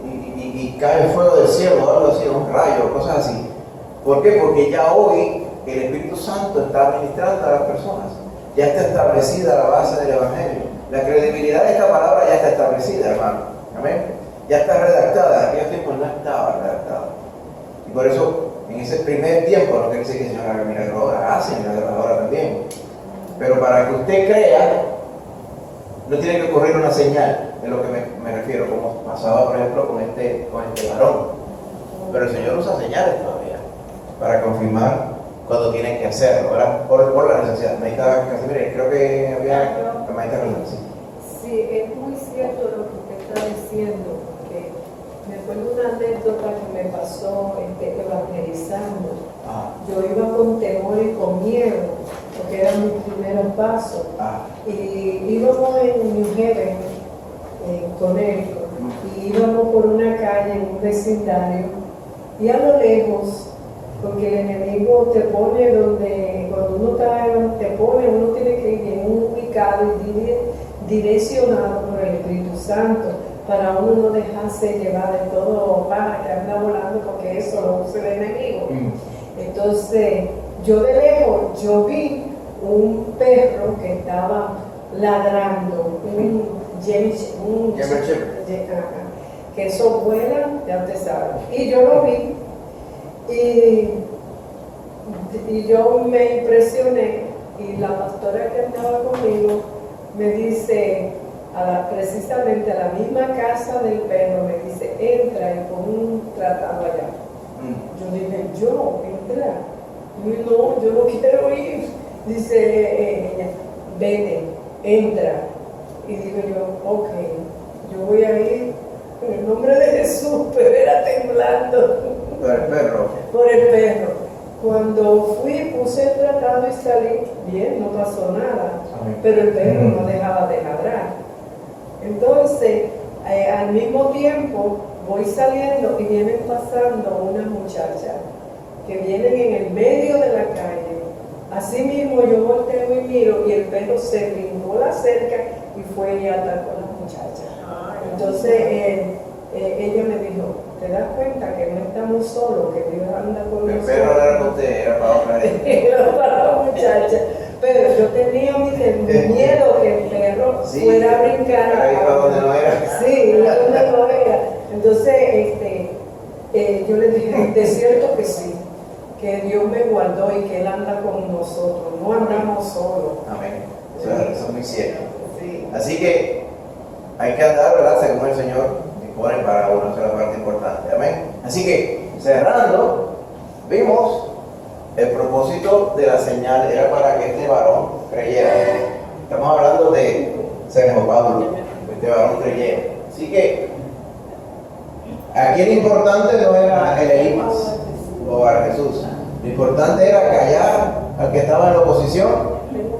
y cae el fuego del cielo, algo así, un rayo, cosas así. ¿Por qué? Porque ya hoy el Espíritu Santo está ministrando a las personas. Ya está establecida la base del Evangelio. La credibilidad de esta palabra ya está establecida, hermano. Amén. Ya está redactada. En aquellos tiempos no estaba redactada. Y por eso, en ese primer tiempo, no quiere decir que el Señor haga milagros ahora, hace milagros ahora también. Pero para que usted crea, no tiene que ocurrir una señal, de lo que me refiero, como pasaba, por ejemplo, con este varón. Pero el Señor usa señales todavía para confirmar cuando tienen que hacerlo, ¿verdad? Por la necesidad. Maíta Casimiro, creo que había Maíta Casimiro. Sí, es muy cierto lo que usted está diciendo, porque me acuerdo una anécdota que me pasó evangelizando. Yo iba con temor y con miedo, porque eran mis primeros pasos. Y íbamos en New Haven, en Connecticut, y íbamos por una calle en un vecindario, y a lo lejos, porque el enemigo te pone donde, cuando uno uno tiene que ir bien ubicado y direccionado por el Espíritu Santo, para uno no dejarse llevar de todo para que anda volando, porque eso lo usa el enemigo. Entonces, yo de lejos, yo vi un perro que estaba ladrando, un German Shepherd, que eso vuela, ya usted sabe. Y yo lo vi, y yo me impresioné, y la pastora que andaba conmigo me dice, precisamente a la misma casa del perro, me dice, entra y pon un tratado allá. Yo dije, entra. Y no, yo no quiero ir. Dice ella, vete, entra. Y digo yo, ok, yo voy a ir en el nombre de Jesús, pero era temblando. Por el perro. Por el perro. Cuando fui, puse el tratado y salí bien, no pasó nada. Pero el perro no dejaba de ladrar. Entonces, al mismo tiempo, voy saliendo y vienen pasando unas muchachas que vienen en el medio de la calle. Así mismo yo volteo y miro y el perro se brincó la cerca y fue y atacó a las muchachas. Entonces ella me dijo, ¿te das cuenta que no estamos solos, que Dios anda con nosotros? El perro no era para usted, era para otra gente. Era para la muchacha. Pero yo tenía mi miedo que el perro fuera a brincar ahí para donde no era. Sí, donde no era. Entonces, yo le dije, de cierto que sí, que Dios me guardó y que Él anda con nosotros, no andamos solos. Amén. Eso es muy cierto. Sí. Así que hay que andar, ¿verdad?, según el Señor dispone para uno, esa es la parte importante. Amén. Así que, cerrando, vimos el propósito de la señal era para que este varón creyera. Estamos hablando de San Pablo, este varón creyera. Así que aquí lo importante no era el Elimas o a Jesús. Lo importante era callar al que estaba en la oposición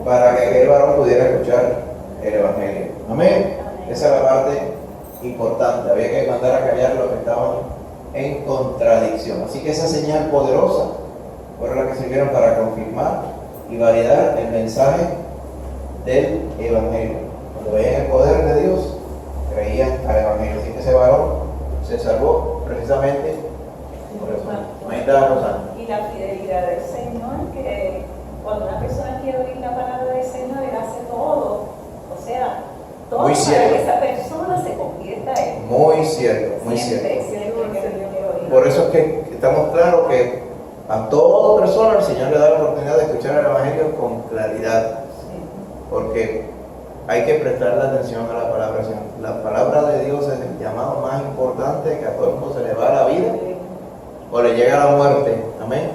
para que aquel varón pudiera escuchar el Evangelio. Amén. Esa es la parte importante. Había que mandar a callar los que estaban en contradicción. Así que esa señal poderosa fueron las que sirvieron para confirmar y validar el mensaje del Evangelio. Cuando veían el poder de Dios, creían al Evangelio. Así que ese varón se salvó precisamente por eso. Y la fidelidad del Señor, que cuando una persona quiere oír la palabra del Señor, Él hace todo. O sea, todo muy para cierto. que esa persona se convierta en. Muy cierto, muy siempre, cierto. siempre que quiere oír. Por eso es que estamos claros que a toda persona el Señor le da la oportunidad de escuchar el Evangelio con claridad. Porque hay que prestarle atención a la palabra del Señor. La palabra de Dios es el llamado más importante, que a todo el mundo se le va la vida o le llega la muerte. Amén.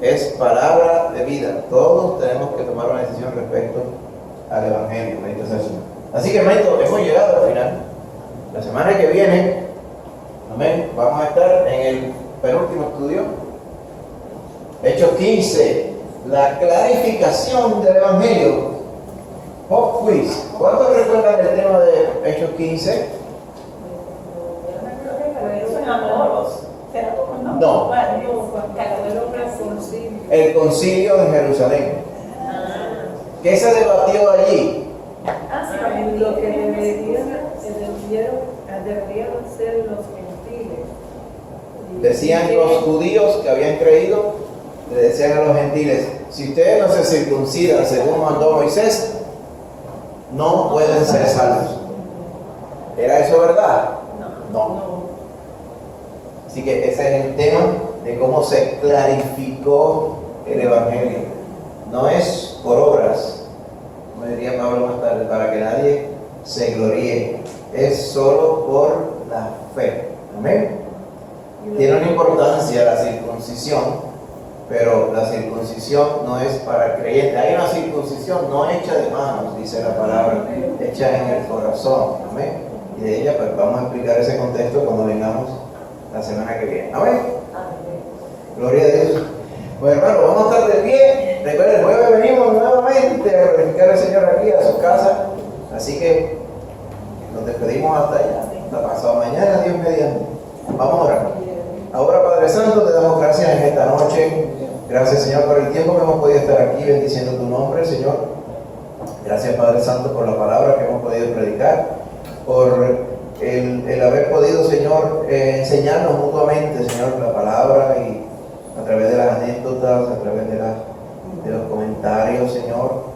Es palabra de vida. Todos tenemos que tomar una decisión respecto al Evangelio. Bendito sea el Señor. Así que, hermanito, hemos llegado al final. La semana que viene, amén, vamos a estar en el penúltimo estudio, Hechos 15, la clarificación del Evangelio. Pop quiz. ¿Cuántos recuerdan el tema de Hechos 15? No. El concilio de Jerusalén. ¿Qué se debatió allí? En lo que deberían ser los gentiles. Decían los judíos que habían creído, le decían a los gentiles: si ustedes no se circuncidan según mandó Moisés, no pueden ser salvos. ¿Era eso verdad? No. Así que ese es el tema de cómo se clarificó el Evangelio. No es por obras, como diría Pablo más tarde, para que nadie se gloríe. Es solo por la fe. Amén. Tiene una importancia la circuncisión, pero la circuncisión no es para creyentes. Hay una circuncisión no hecha de manos, dice la palabra, hecha en el corazón. Amén. Y de ella pues vamos a explicar ese contexto cuando vengamos la semana que viene. Amén. Gloria a Dios. Bueno, hermano, vamos a estar de pie. Recuerden, el jueves venimos nuevamente a glorificar al Señor aquí a su casa. Así que nos despedimos hasta allá, hasta pasado mañana, Dios mediante. Vamos a orar. Ahora, Padre Santo, te damos gracias en esta noche. Gracias, Señor, por el tiempo que hemos podido estar aquí bendiciendo tu nombre, Señor. Gracias, Padre Santo, por la palabra que hemos podido predicar, por el haber podido, Señor, enseñarnos mutuamente, Señor, la palabra, y a través de las anécdotas, a través de los comentarios, Señor.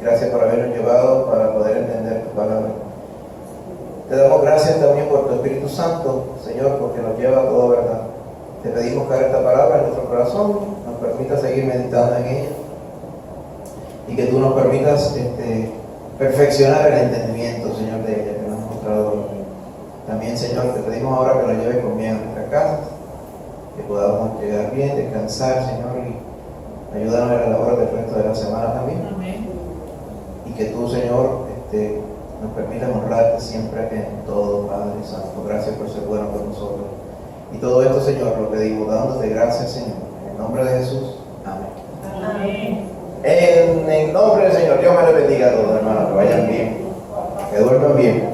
Gracias por habernos llevado para poder entender tu palabra. Te damos gracias también por tu Espíritu Santo, Señor, porque nos lleva a toda verdad. Te pedimos que haga esta palabra en nuestro corazón, nos permita seguir meditando en ella, y que tú nos permitas perfeccionar el entendimiento, Señor, de ella que nos has mostrado. También, Señor, te pedimos ahora que nos lleves con bien a nuestras casas, que podamos llegar bien, descansar, Señor, y ayudarnos en la labor del resto de la semana también. Amén. Y que tú, Señor, nos permitas honrarte siempre en todo, Padre Santo. Gracias por ser bueno con nosotros. Y todo esto, Señor, lo pedimos dándote gracias, Señor. En el nombre de Jesús. Amén. Amén. En el nombre del Señor, Dios me les bendiga a todos, hermanos. Que vayan bien, que duerman bien.